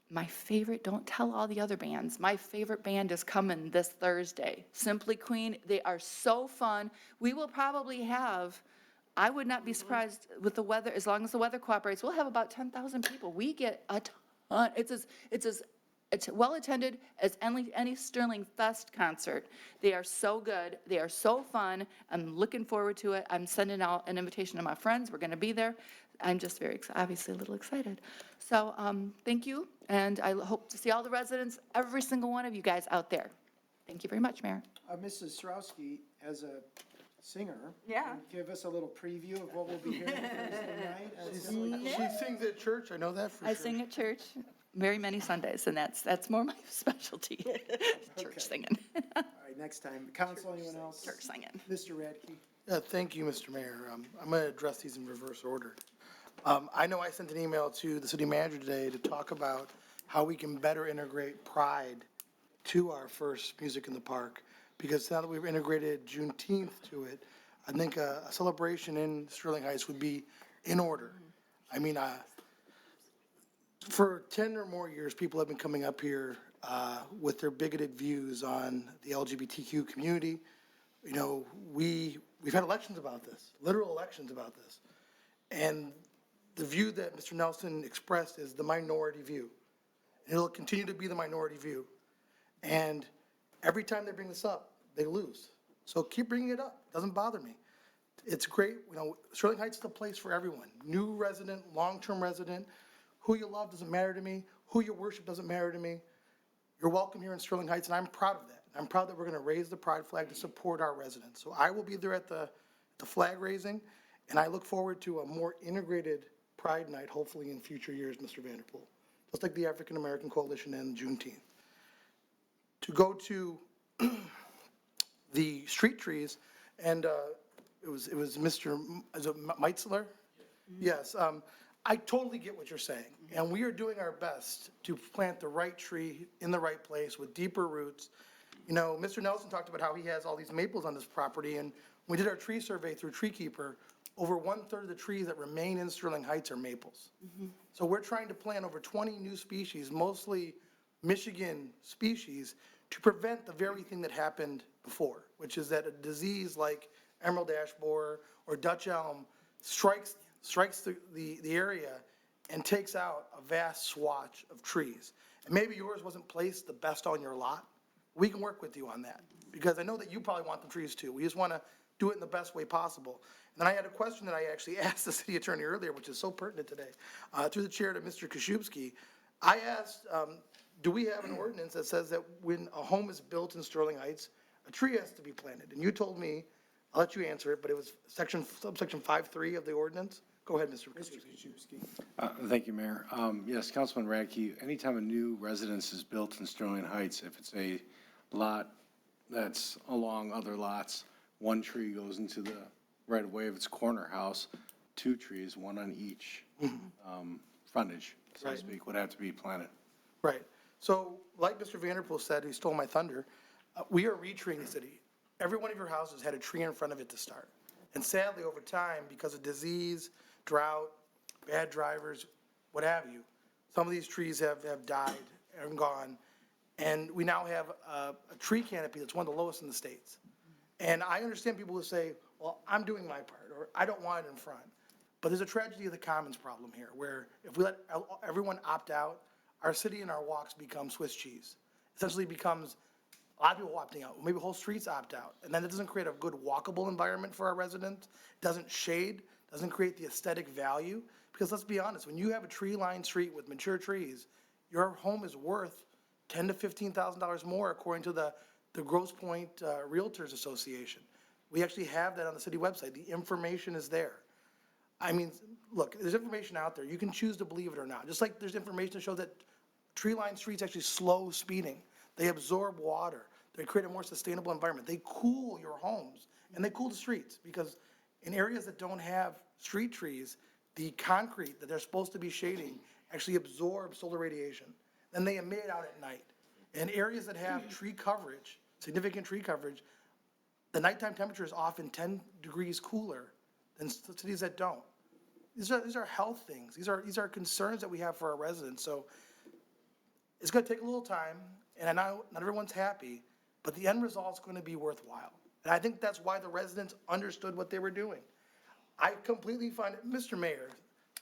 my favorite, don't tell all the other bands, my favorite band is coming this Thursday. Simply Queen, they are so fun. We will probably have, I would not be surprised with the weather, as long as the weather cooperates, we'll have about 10,000 people. We get a ton. It's well-attended as any Sterling Fest concert. They are so good. They are so fun. I'm looking forward to it. I'm sending out an invitation to my friends. We're going to be there. I'm just very, obviously, a little excited. So thank you, and I hope to see all the residents, every single one of you guys out there. Thank you very much, Mayor. Mrs. Srowski, as a singer, Yeah. give us a little preview of what we'll be hearing Thursday night. She sings at church, I know that for sure. I sing at church very many Sundays, and that's more my specialty, church singing. All right, next time. Council, anyone else? Church singing. Mr. Radke. Yeah, thank you, Mr. Mayor. I'm going to address these in reverse order. I know I sent an email to the city manager today to talk about how we can better integrate Pride to our first Music in the Park, because now that we've integrated Juneteenth to it, I think a celebration in Sterling Heights would be in order. I mean, for 10 or more years, people have been coming up here with their bigoted views on the LGBTQ community. You know, we've had elections about this, literal elections about this. And the view that Mr. Nelson expressed is the minority view. It'll continue to be the minority view. And every time they bring this up, they lose. So keep bringing it up. It doesn't bother me. It's great. You know, Sterling Heights is the place for everyone. New resident, long-term resident. Who you love doesn't matter to me. Who you worship doesn't matter to me. You're welcome here in Sterling Heights, and I'm proud of that. I'm proud that we're going to raise the pride flag to support our residents. So I will be there at the flag raising, and I look forward to a more integrated Pride Night, hopefully in future years, Mr. Vanderpool, just like the African American Coalition and Juneteenth. To go to the street trees, and it was Mr. Meitzler? Yes. I totally get what you're saying, and we are doing our best to plant the right tree in the right place with deeper roots. You know, Mr. Nelson talked about how he has all these maples on this property, and when we did our tree survey through Tree Keeper, over 1/3 of the trees that remain in Sterling Heights are maples. So we're trying to plant over 20 new species, mostly Michigan species, to prevent the very thing that happened before, which is that a disease like emerald ash borer or Dutch elm strikes the area and takes out a vast swatch of trees. And maybe yours wasn't placed the best on your lot. We can work with you on that, because I know that you probably want the trees too. We just want to do it in the best way possible. And then I had a question that I actually asked the city attorney earlier, which is so pertinent today, through the chair to Mr. Koszubski. I asked, do we have an ordinance that says that when a home is built in Sterling Heights, a tree has to be planted? And you told me, I'll let you answer it, but it was subsection 5.3 of the ordinance. Go ahead, Mr. Koszubski. Thank you, Mayor. Yes, Councilman Radke, anytime a new residence is built in Sterling Heights, if it's a lot that's along other lots, one tree goes into the right-of-way of its corner house, 2 trees, one on each frontage, so to speak, would have to be planted. Right. So like Mr. Vanderpool said, who stole my thunder, we are retreeing the city. Every one of your houses had a tree in front of it to start. And sadly, over time, because of disease, drought, bad drivers, what have you, some of these trees have died and gone. And we now have a tree canopy that's one of the lowest in the states. And I understand people who say, well, I'm doing my part, or I don't want it in front. But there's a tragedy of the commons problem here, where if we let everyone opt out, our city and our walks become Swiss cheese. Essentially becomes a lot of people opting out, maybe whole streets opt out. And then it doesn't create a good walkable environment for our residents, doesn't shade, doesn't create the aesthetic value. Because let's be honest, when you have a tree-lined street with mature trees, your home is worth $10,000 to $15,000 more according to the Grosse Pointe Realtors Association. We actually have that on the city website. The information is there. I mean, look, there's information out there. You can choose to believe it or not. Just like there's information that shows that tree-lined streets actually slow speeding. They absorb water. They create a more sustainable environment. They cool your homes and they cool the streets, because in areas that don't have street trees, the concrete that they're supposed to be shading actually absorbs solar radiation. Then they emit it out at night. In areas that have tree coverage, significant tree coverage, the nighttime temperature is often 10 degrees cooler than cities that don't. These are health things. These are concerns that we have for our residents. So it's going to take a little time, and I know not everyone's happy, but the end result is going to be worthwhile. And I think that's why the residents understood what they were doing. I completely find it, Mr. Mayor,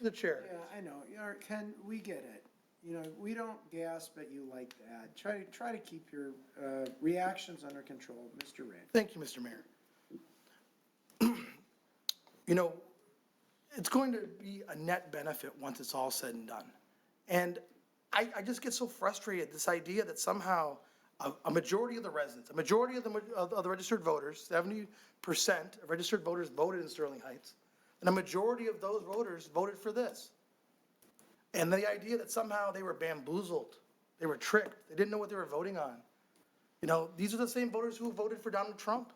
the chair. Yeah, I know. Ken, we get it. You know, we don't gasp at you like that. Try to keep your reactions under control, Mr. Red. Thank you, Mr. Mayor. You know, it's going to be a net benefit once it's all said and done. And I just get so frustrated, this idea that somehow a majority of the residents, a majority of the registered voters, 70% of registered voters voted in Sterling Heights, and a majority of those voters voted for this. And the idea that somehow they were bamboozled, they were tricked, they didn't know what they were voting on. You know, these are the same voters who voted for Donald Trump.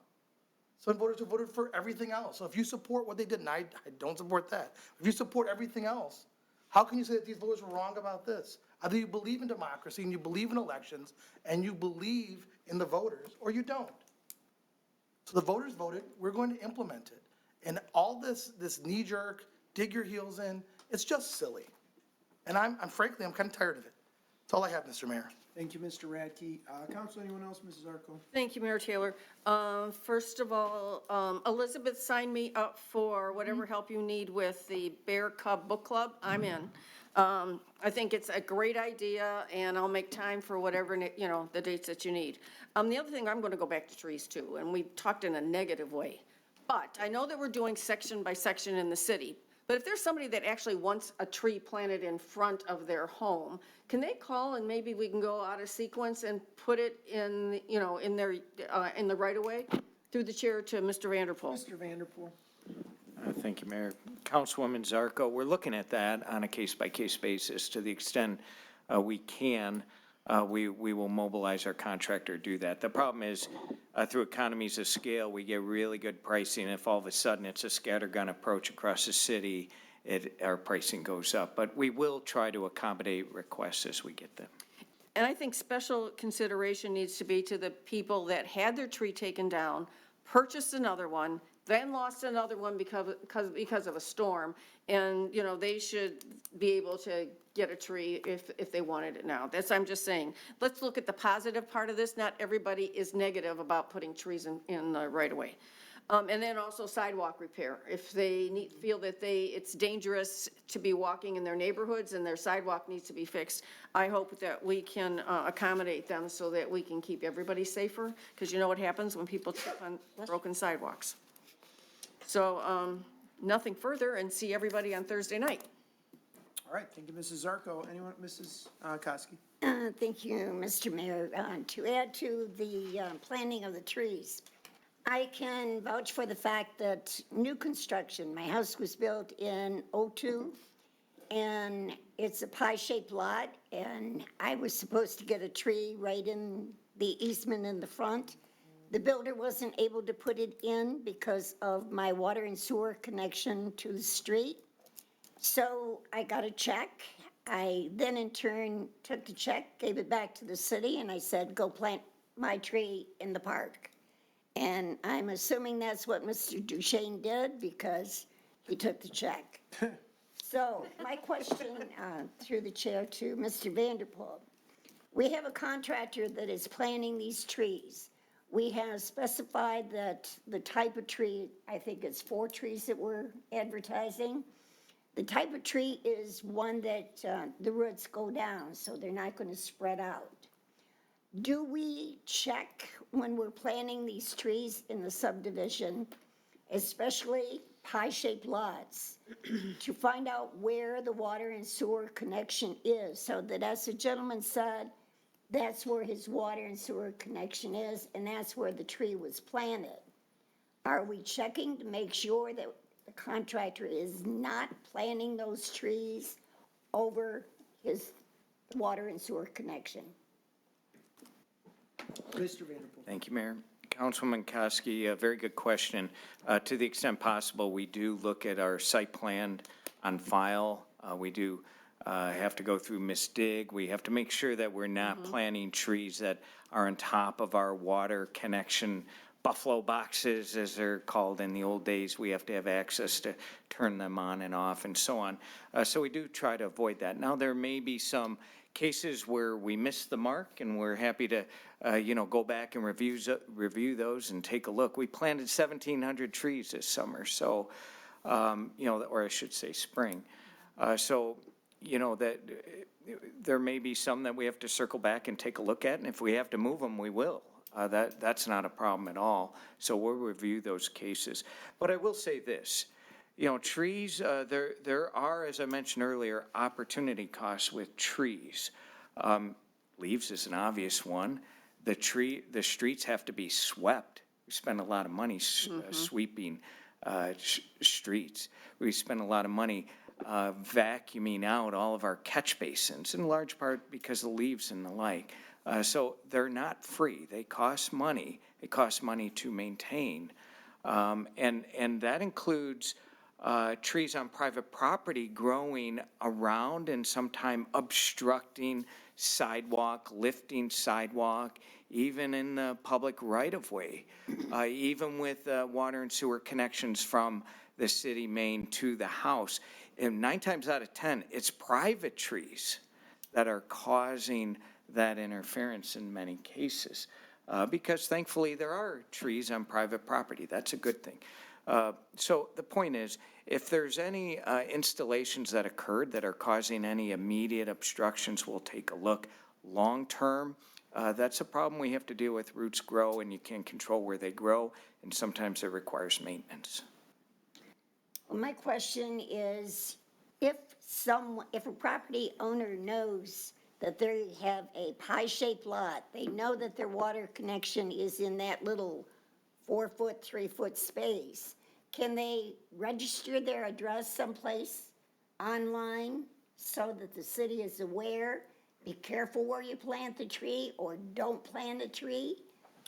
Some voters who voted for everything else. So if you support what they did, and I don't support that, if you support everything else, how can you say that these voters were wrong about this? Either you believe in democracy and you believe in elections and you believe in the voters, or you don't. So the voters voted, we're going to implement it. And all this knee-jerk, dig your heels in, it's just silly. And I'm frankly kind of tired of it. That's all I have, Mr. Mayor. Thank you, Mr. Radke. Council, anyone else? Mrs. Arco? Thank you, Mayor Taylor. First of all, Elizabeth signed me up for whatever help you need with the Bear Cub Book Club. I'm in. I think it's a great idea, and I'll make time for whatever, the dates that you need. The other thing, I'm going to go back to trees too, and we talked in a negative way. But I know that we're doing section by section in the city. But if there's somebody that actually wants a tree planted in front of their home, can they call and maybe we can go out of sequence and put it in, in the right of way? Through the chair to Mr. Vanderpool. Mr. Vanderpool. Thank you, Mayor. Councilwoman Zarko, we're looking at that on a case-by-case basis. To the extent we can, we will mobilize our contractor to do that. The problem is, through economies of scale, we get really good pricing. If all of a sudden it's a scattergun approach across the city, our pricing goes up. But we will try to accommodate requests as we get them. And I think special consideration needs to be to the people that had their tree taken down, purchased another one, then lost another one because of a storm. And, they should be able to get a tree if they wanted it now. I'm just saying, let's look at the positive part of this. Not everybody is negative about putting trees in the right of way. And then also sidewalk repair. If they feel that it's dangerous to be walking in their neighborhoods and their sidewalk needs to be fixed, I hope that we can accommodate them so that we can keep everybody safer, because you know what happens when people trip on broken sidewalks. So nothing further, and see everybody on Thursday night. All right, thank you, Mrs. Zarko. Anyone, Mrs. Koski? Thank you, Mr. Mayor. To add to the planting of the trees, I can vouch for the fact that new construction, my house was built in '02, and it's a pie-shaped lot, and I was supposed to get a tree right in the easement in the front. The builder wasn't able to put it in because of my water and sewer connection to the street. So I got a check. I then in turn took the check, gave it back to the city, and I said, go plant my tree in the park. And I'm assuming that's what Mr. Duchesne did because he took the check. So my question through the chair to Mr. Vanderpool. We have a contractor that is planting these trees. We have specified that the type of tree, I think it's 4 trees that we're advertising. The type of tree is one that the roots go down, so they're not going to spread out. Do we check when we're planting these trees in the subdivision, especially pie-shaped lots to find out where the water and sewer connection is, so that, as the gentleman said, that's where his water and sewer connection is, and that's where the tree was planted. Are we checking to make sure that the contractor is not planting those trees over his water and sewer connection? Mr. Vanderpool. Thank you, Mayor. Councilman Koski, a very good question. To the extent possible, we do look at our site plan on file. We do have to go through misdig. We have to make sure that we're not planting trees that are on top of our water connection buffalo boxes, as they're called in the old days. We have to have access to turn them on and off and so on. So we do try to avoid that. Now, there may be some cases where we missed the mark, and we're happy to, go back and review those and take a look. We planted 1,700 trees this summer, so, or I should say spring. That there may be some that we have to circle back and take a look at, and if we have to move them, we will. That's not a problem at all. So we'll review those cases. But I will say this. Trees, there are, as I mentioned earlier, opportunity costs with trees. Leaves is an obvious one. The streets have to be swept. We spend a lot of money sweeping streets. We spend a lot of money vacuuming out all of our catch basins, in large part because of leaves and the like. So they're not free. They cost money. It costs money to maintain. And that includes trees on private property growing around and sometimes obstructing sidewalk, lifting sidewalk, even in the public right-of-way, even with water and sewer connections from the city main to the house. And 9 times out of 10, it's private trees that are causing that interference in many cases, because thankfully there are trees on private property. That's a good thing. So the point is, if there's any installations that occurred that are causing any immediate obstructions, we'll take a look. Long term, that's a problem we have to deal with. Roots grow and you can't control where they grow, and sometimes it requires maintenance. Well, my question is, if a property owner knows that they have a pie-shaped lot, they know that their water connection is in that little 4-foot, 3-foot space, can they register their address someplace online so that the city is aware? Be careful where you plant the tree, or don't plant a tree?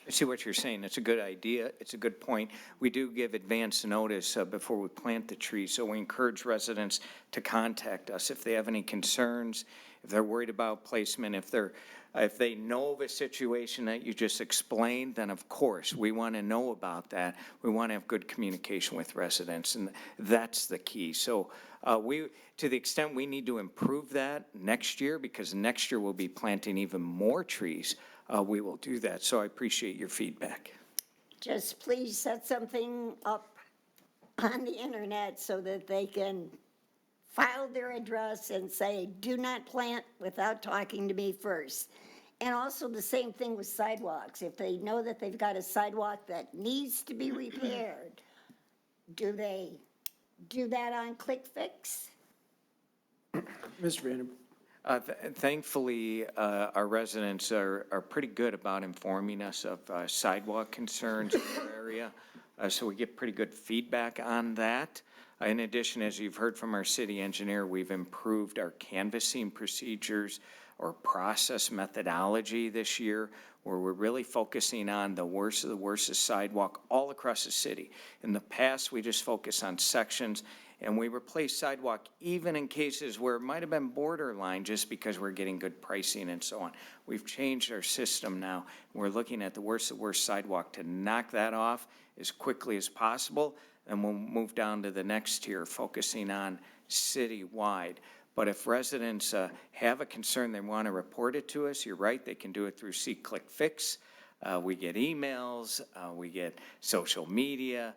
I see what you're saying. It's a good idea. It's a good point. We do give advance notice before we plant the tree, so we encourage residents to contact us if they have any concerns, if they're worried about placement, if they know of a situation that you just explained, then of course we want to know about that. We want to have good communication with residents, and that's the key. So to the extent we need to improve that next year, because next year we'll be planting even more trees, we will do that. So I appreciate your feedback. Just please set something up on the internet so that they can file their address and say, do not plant without talking to me first. And also the same thing with sidewalks. If they know that they've got a sidewalk that needs to be repaired, do they do that on ClickFix? Mr. Vanderpool. Thankfully, our residents are pretty good about informing us of sidewalk concerns in our area, so we get pretty good feedback on that. In addition, as you've heard from our city engineer, we've improved our canvassing procedures or process methodology this year, where we're really focusing on the worst of the worst sidewalk all across the city. In the past, we just focused on sections, and we replaced sidewalk even in cases where it might have been borderline, just because we're getting good pricing and so on. We've changed our system now. We're looking at the worst of the worst sidewalk to knock that off as quickly as possible, and we'll move down to the next tier, focusing on citywide. But if residents have a concern, they want to report it to us, you're right, they can do it through ClickFix. We get emails, we get social media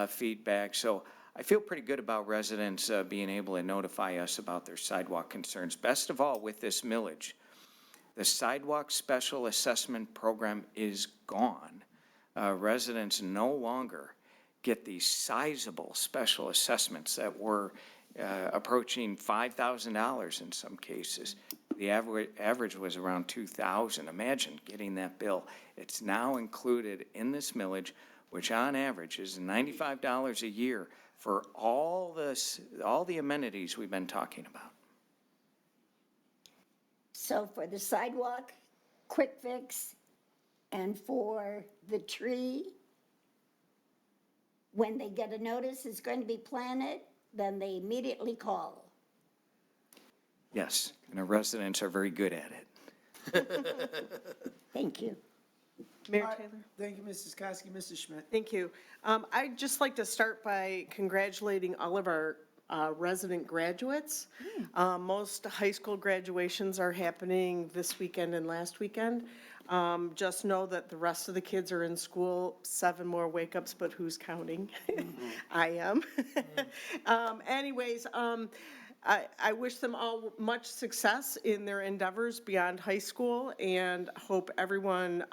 feedback. So I feel pretty good about residents being able to notify us about their sidewalk concerns. Best of all, with this millage, the sidewalk special assessment program is gone. Residents no longer get these sizable special assessments that were approaching $5,000 in some cases. The average was around $2,000. Imagine getting that bill. It's now included in this millage, which on average is $95 a year for all the amenities we've been talking about. So for the sidewalk, quick fix, and for the tree, when they get a notice it's going to be planted, then they immediately call. Yes, and our residents are very good at it. Thank you. Mayor All right. Taylor? Thank you, Mrs. Koski. Mrs. Schmidt. Thank you. I'd just like to start by congratulating all of our resident graduates. Most high school graduations are happening this weekend and last weekend. Just know that the rest of the kids are in school, 7 more wake-ups, but who's counting? I am. Anyways, I wish them all much success in their endeavors beyond high school, and hope everyone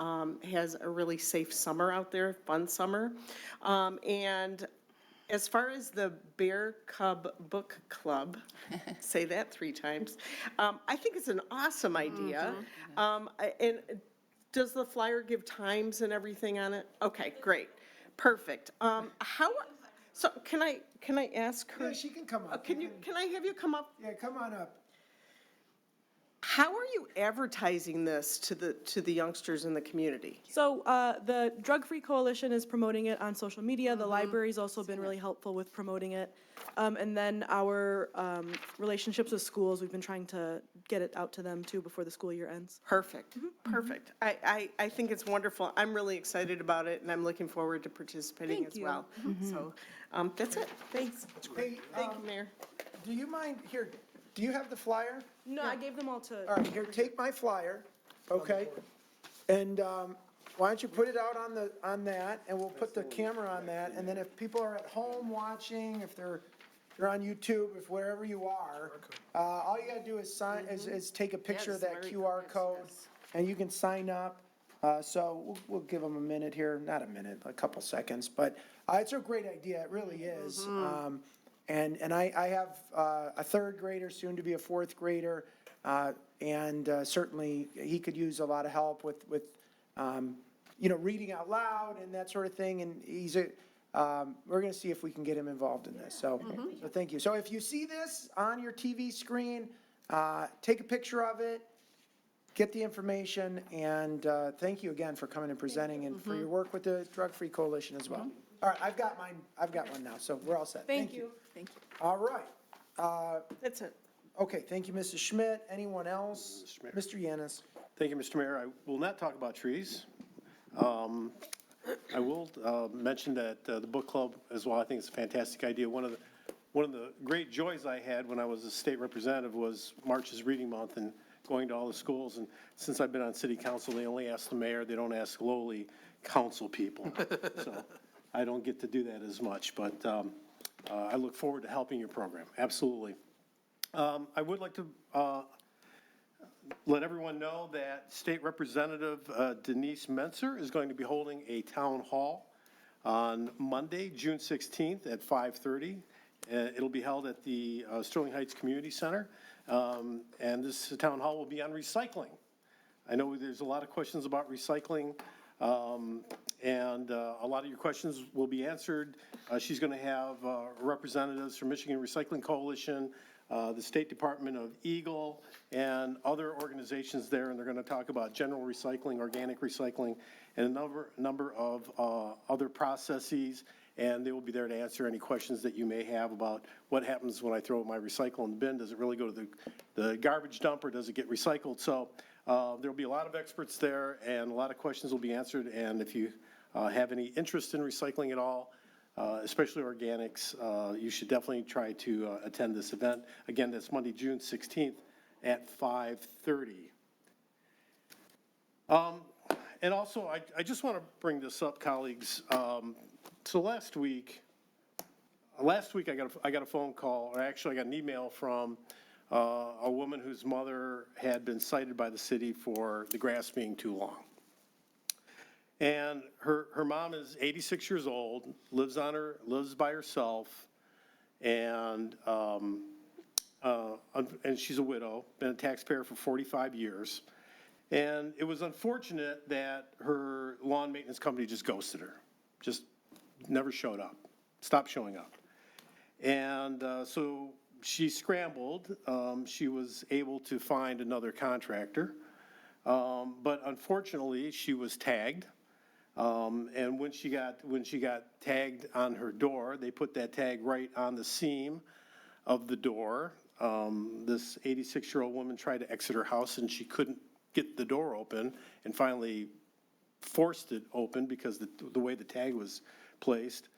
has a really safe summer out there, fun summer. And as far as the Bear Cub Book Club, say that 3 times, I think it's an awesome idea. And does the flyer give times and everything on it? Okay, great, perfect. So can I ask her? Yeah, she can come up. Can I have you come up? Yeah, come on up. How are you advertising this to the youngsters in the community? So the Drug Free Coalition is promoting it on social media. The library's also been really helpful with promoting it. And then our relationships with schools, we've been trying to get it out to them too before the school year ends. Perfect, perfect. I think it's wonderful. I'm really excited about it, and I'm looking forward to participating as well. So that's it. Thanks. Hey, Thank you, Mayor. do you mind, here, do you have the flyer? No, I gave them all to. All right, here, take my flyer, okay? And why don't you put it out on that, and we'll put the camera on that, and then if people are at home watching, if they're on YouTube, if wherever you are, all you gotta do is is take a picture of that QR code, and you can sign up. So we'll give them a minute here, not a minute, a couple seconds, but it's a great idea, it really is. And I have a 3rd grader, soon to be a 4th grader, and certainly he could use a lot of help with reading out loud and that sort of thing, and we're gonna see if we can get him involved in this, so thank you. So if you see this on your TV screen, take a picture of it, get the information, and thank you again for coming and presenting and for your work with the Drug Free Coalition as well. All right, I've got one now, so we're all set. Thank you. Thank you. All right. That's it. Okay, thank you, Mrs. Schmidt. Anyone else? Mr. Yanis. Thank you, Mr. Mayor. I will not talk about trees. I will mention that the book club as well, I think it's a fantastic idea. One of the great joys I had when I was a state representative was March's Reading Month and going to all the schools. And since I've been on city council, they only ask the mayor, they don't ask lowly council people. So I don't get to do that as much, but I look forward to helping your program, absolutely. I would like to let everyone know that State Representative Denise Menser is going to be holding a town hall on Monday, June 16th at 5:30. It'll be held at the Sterling Heights Community Center, and this town hall will be on recycling. I know there's a lot of questions about recycling, and a lot of your questions will be answered. She's going to have representatives from Michigan Recycling Coalition, the State Department of Eagle, and other organizations there, and they're going to talk about general recycling, organic recycling, and a number of other processes, and they will be there to answer any questions that you may have about what happens when I throw my recycle in the bin. Does it really go to the garbage dump, or does it get recycled? So there'll be a lot of experts there, and a lot of questions will be answered, and if you have any interest in recycling at all, especially organics, you should definitely try to attend this event. Again, that's Monday, June 16th at 5:30. And also, I just want to bring this up, colleagues. So last week I got a phone call, or actually I got an email from a woman whose mother had been cited by the city for the grass being too long. And her mom is 86 years old, lives by herself, and she's a widow, been a taxpayer for 45 years. And it was unfortunate that her lawn maintenance company just ghosted her, just never showed up, stopped showing up. And so she scrambled. She was able to find another contractor, but unfortunately, she was tagged. And when she got tagged on her door, they put that tag right on the seam of the door. This 86-year-old woman tried to exit her house, and she couldn't get the door open, and finally forced it open because the way the tag was placed.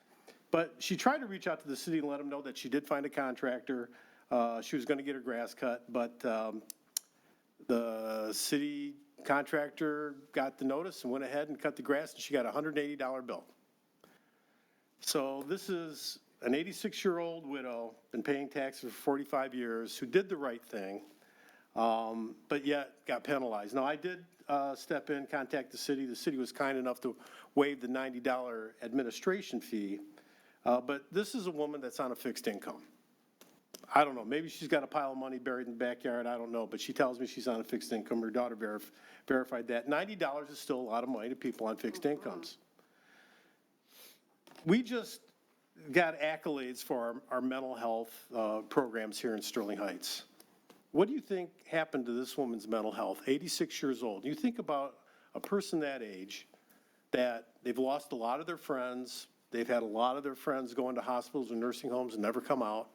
But she tried to reach out to the city and let them know that she did find a contractor. She was going to get her grass cut, but the city contractor got the notice and went ahead and cut the grass, and she got a $180 bill. So this is an 86-year-old widow, been paying taxes for 45 years, who did the right thing, but yet got penalized. Now, I did step in, contact the city. The city was kind enough to waive the $90 administration fee, but this is a woman that's on a fixed income. I don't know, maybe she's got a pile of money buried in the backyard, I don't know, but she tells me she's on a fixed income. Her daughter verified that. $90 is still a lot of money to people on fixed incomes. We just got accolades for our mental health programs here in Sterling Heights. What do you think happened to this woman's mental health? 86 years old. You think about a person that age, that they've lost a lot of their friends, they've had a lot of their friends go into hospitals and nursing homes and never come out.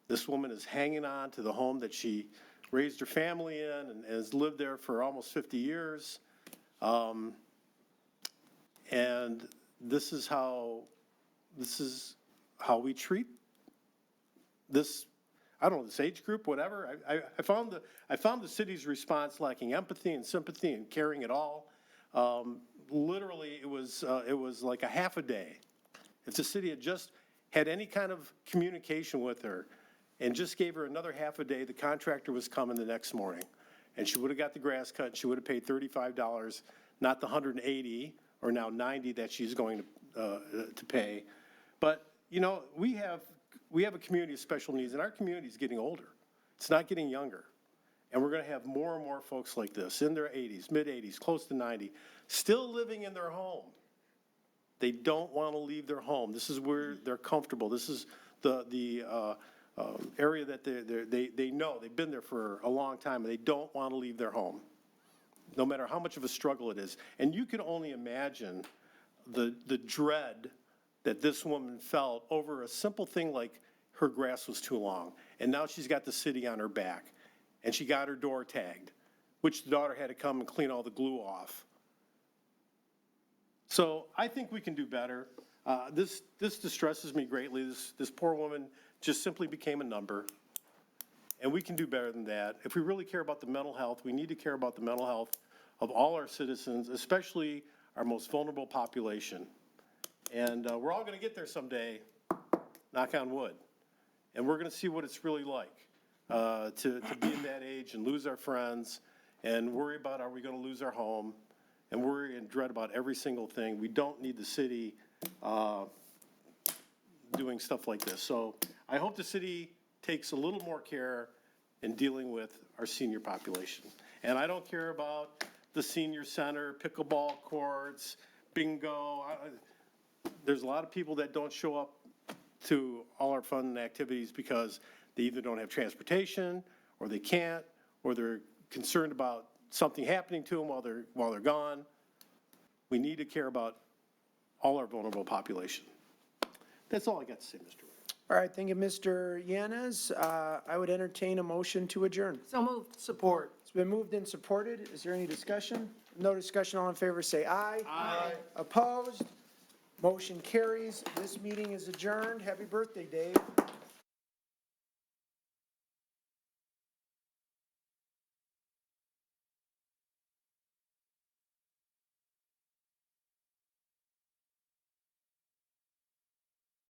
This woman is hanging on to the home that she raised her family in and has lived there for almost 50 years. And this is how we treat this, I don't know, this age group, whatever. I found the city's response lacking empathy and sympathy and caring at all. Literally, it was like a half a day. If the city had just had any kind of communication with her and just gave her another half a day, the contractor was coming the next morning. And she would have got the grass cut, she would have paid $35, not the $180 or now $90 that she's going to pay. But, you know, we have a community of special needs, and our community is getting older. It's not getting younger. And we're going to have more and more folks like this in their 80s, mid-80s, close to 90, still living in their home. They don't want to leave their home. This is where they're comfortable. This is the area that they know. They've been there for a long time, and they don't want to leave their home, no matter how much of a struggle it is. And you can only imagine the dread that this woman felt over a simple thing like her grass was too long. And now she's got the city on her back, and she got her door tagged, which the daughter had to come and clean all the glue off. So I think we can do better. This distresses me greatly. This poor woman just simply became a number, and we can do better than that. If we really care about the mental health, we need to care about the mental health of all our citizens, especially our most vulnerable population. And we're all going to get there someday, knock on wood. And we're going to see what it's really like to be in that age and lose our friends and worry about, are we going to lose our home, and worry and dread about every single thing. We don't need the city doing stuff like this. So I hope the city takes a little more care in dealing with our senior population. And I don't care about the senior center, pickleball courts, bingo. There's a lot of people that don't show up to all our fun and activities because they either don't have transportation, or they can't, or they're concerned about something happening to them while they're gone. We need to care about all our vulnerable population. That's all I got to say, Mr. Mayor. All right, thank you, Mr. Yanez. I would entertain a motion to adjourn. So moved. Support. It's been moved and supported. Is there any discussion? No discussion, all in favor say aye. Aye. Opposed? Motion carries. This meeting is adjourned. Happy birthday, Dave.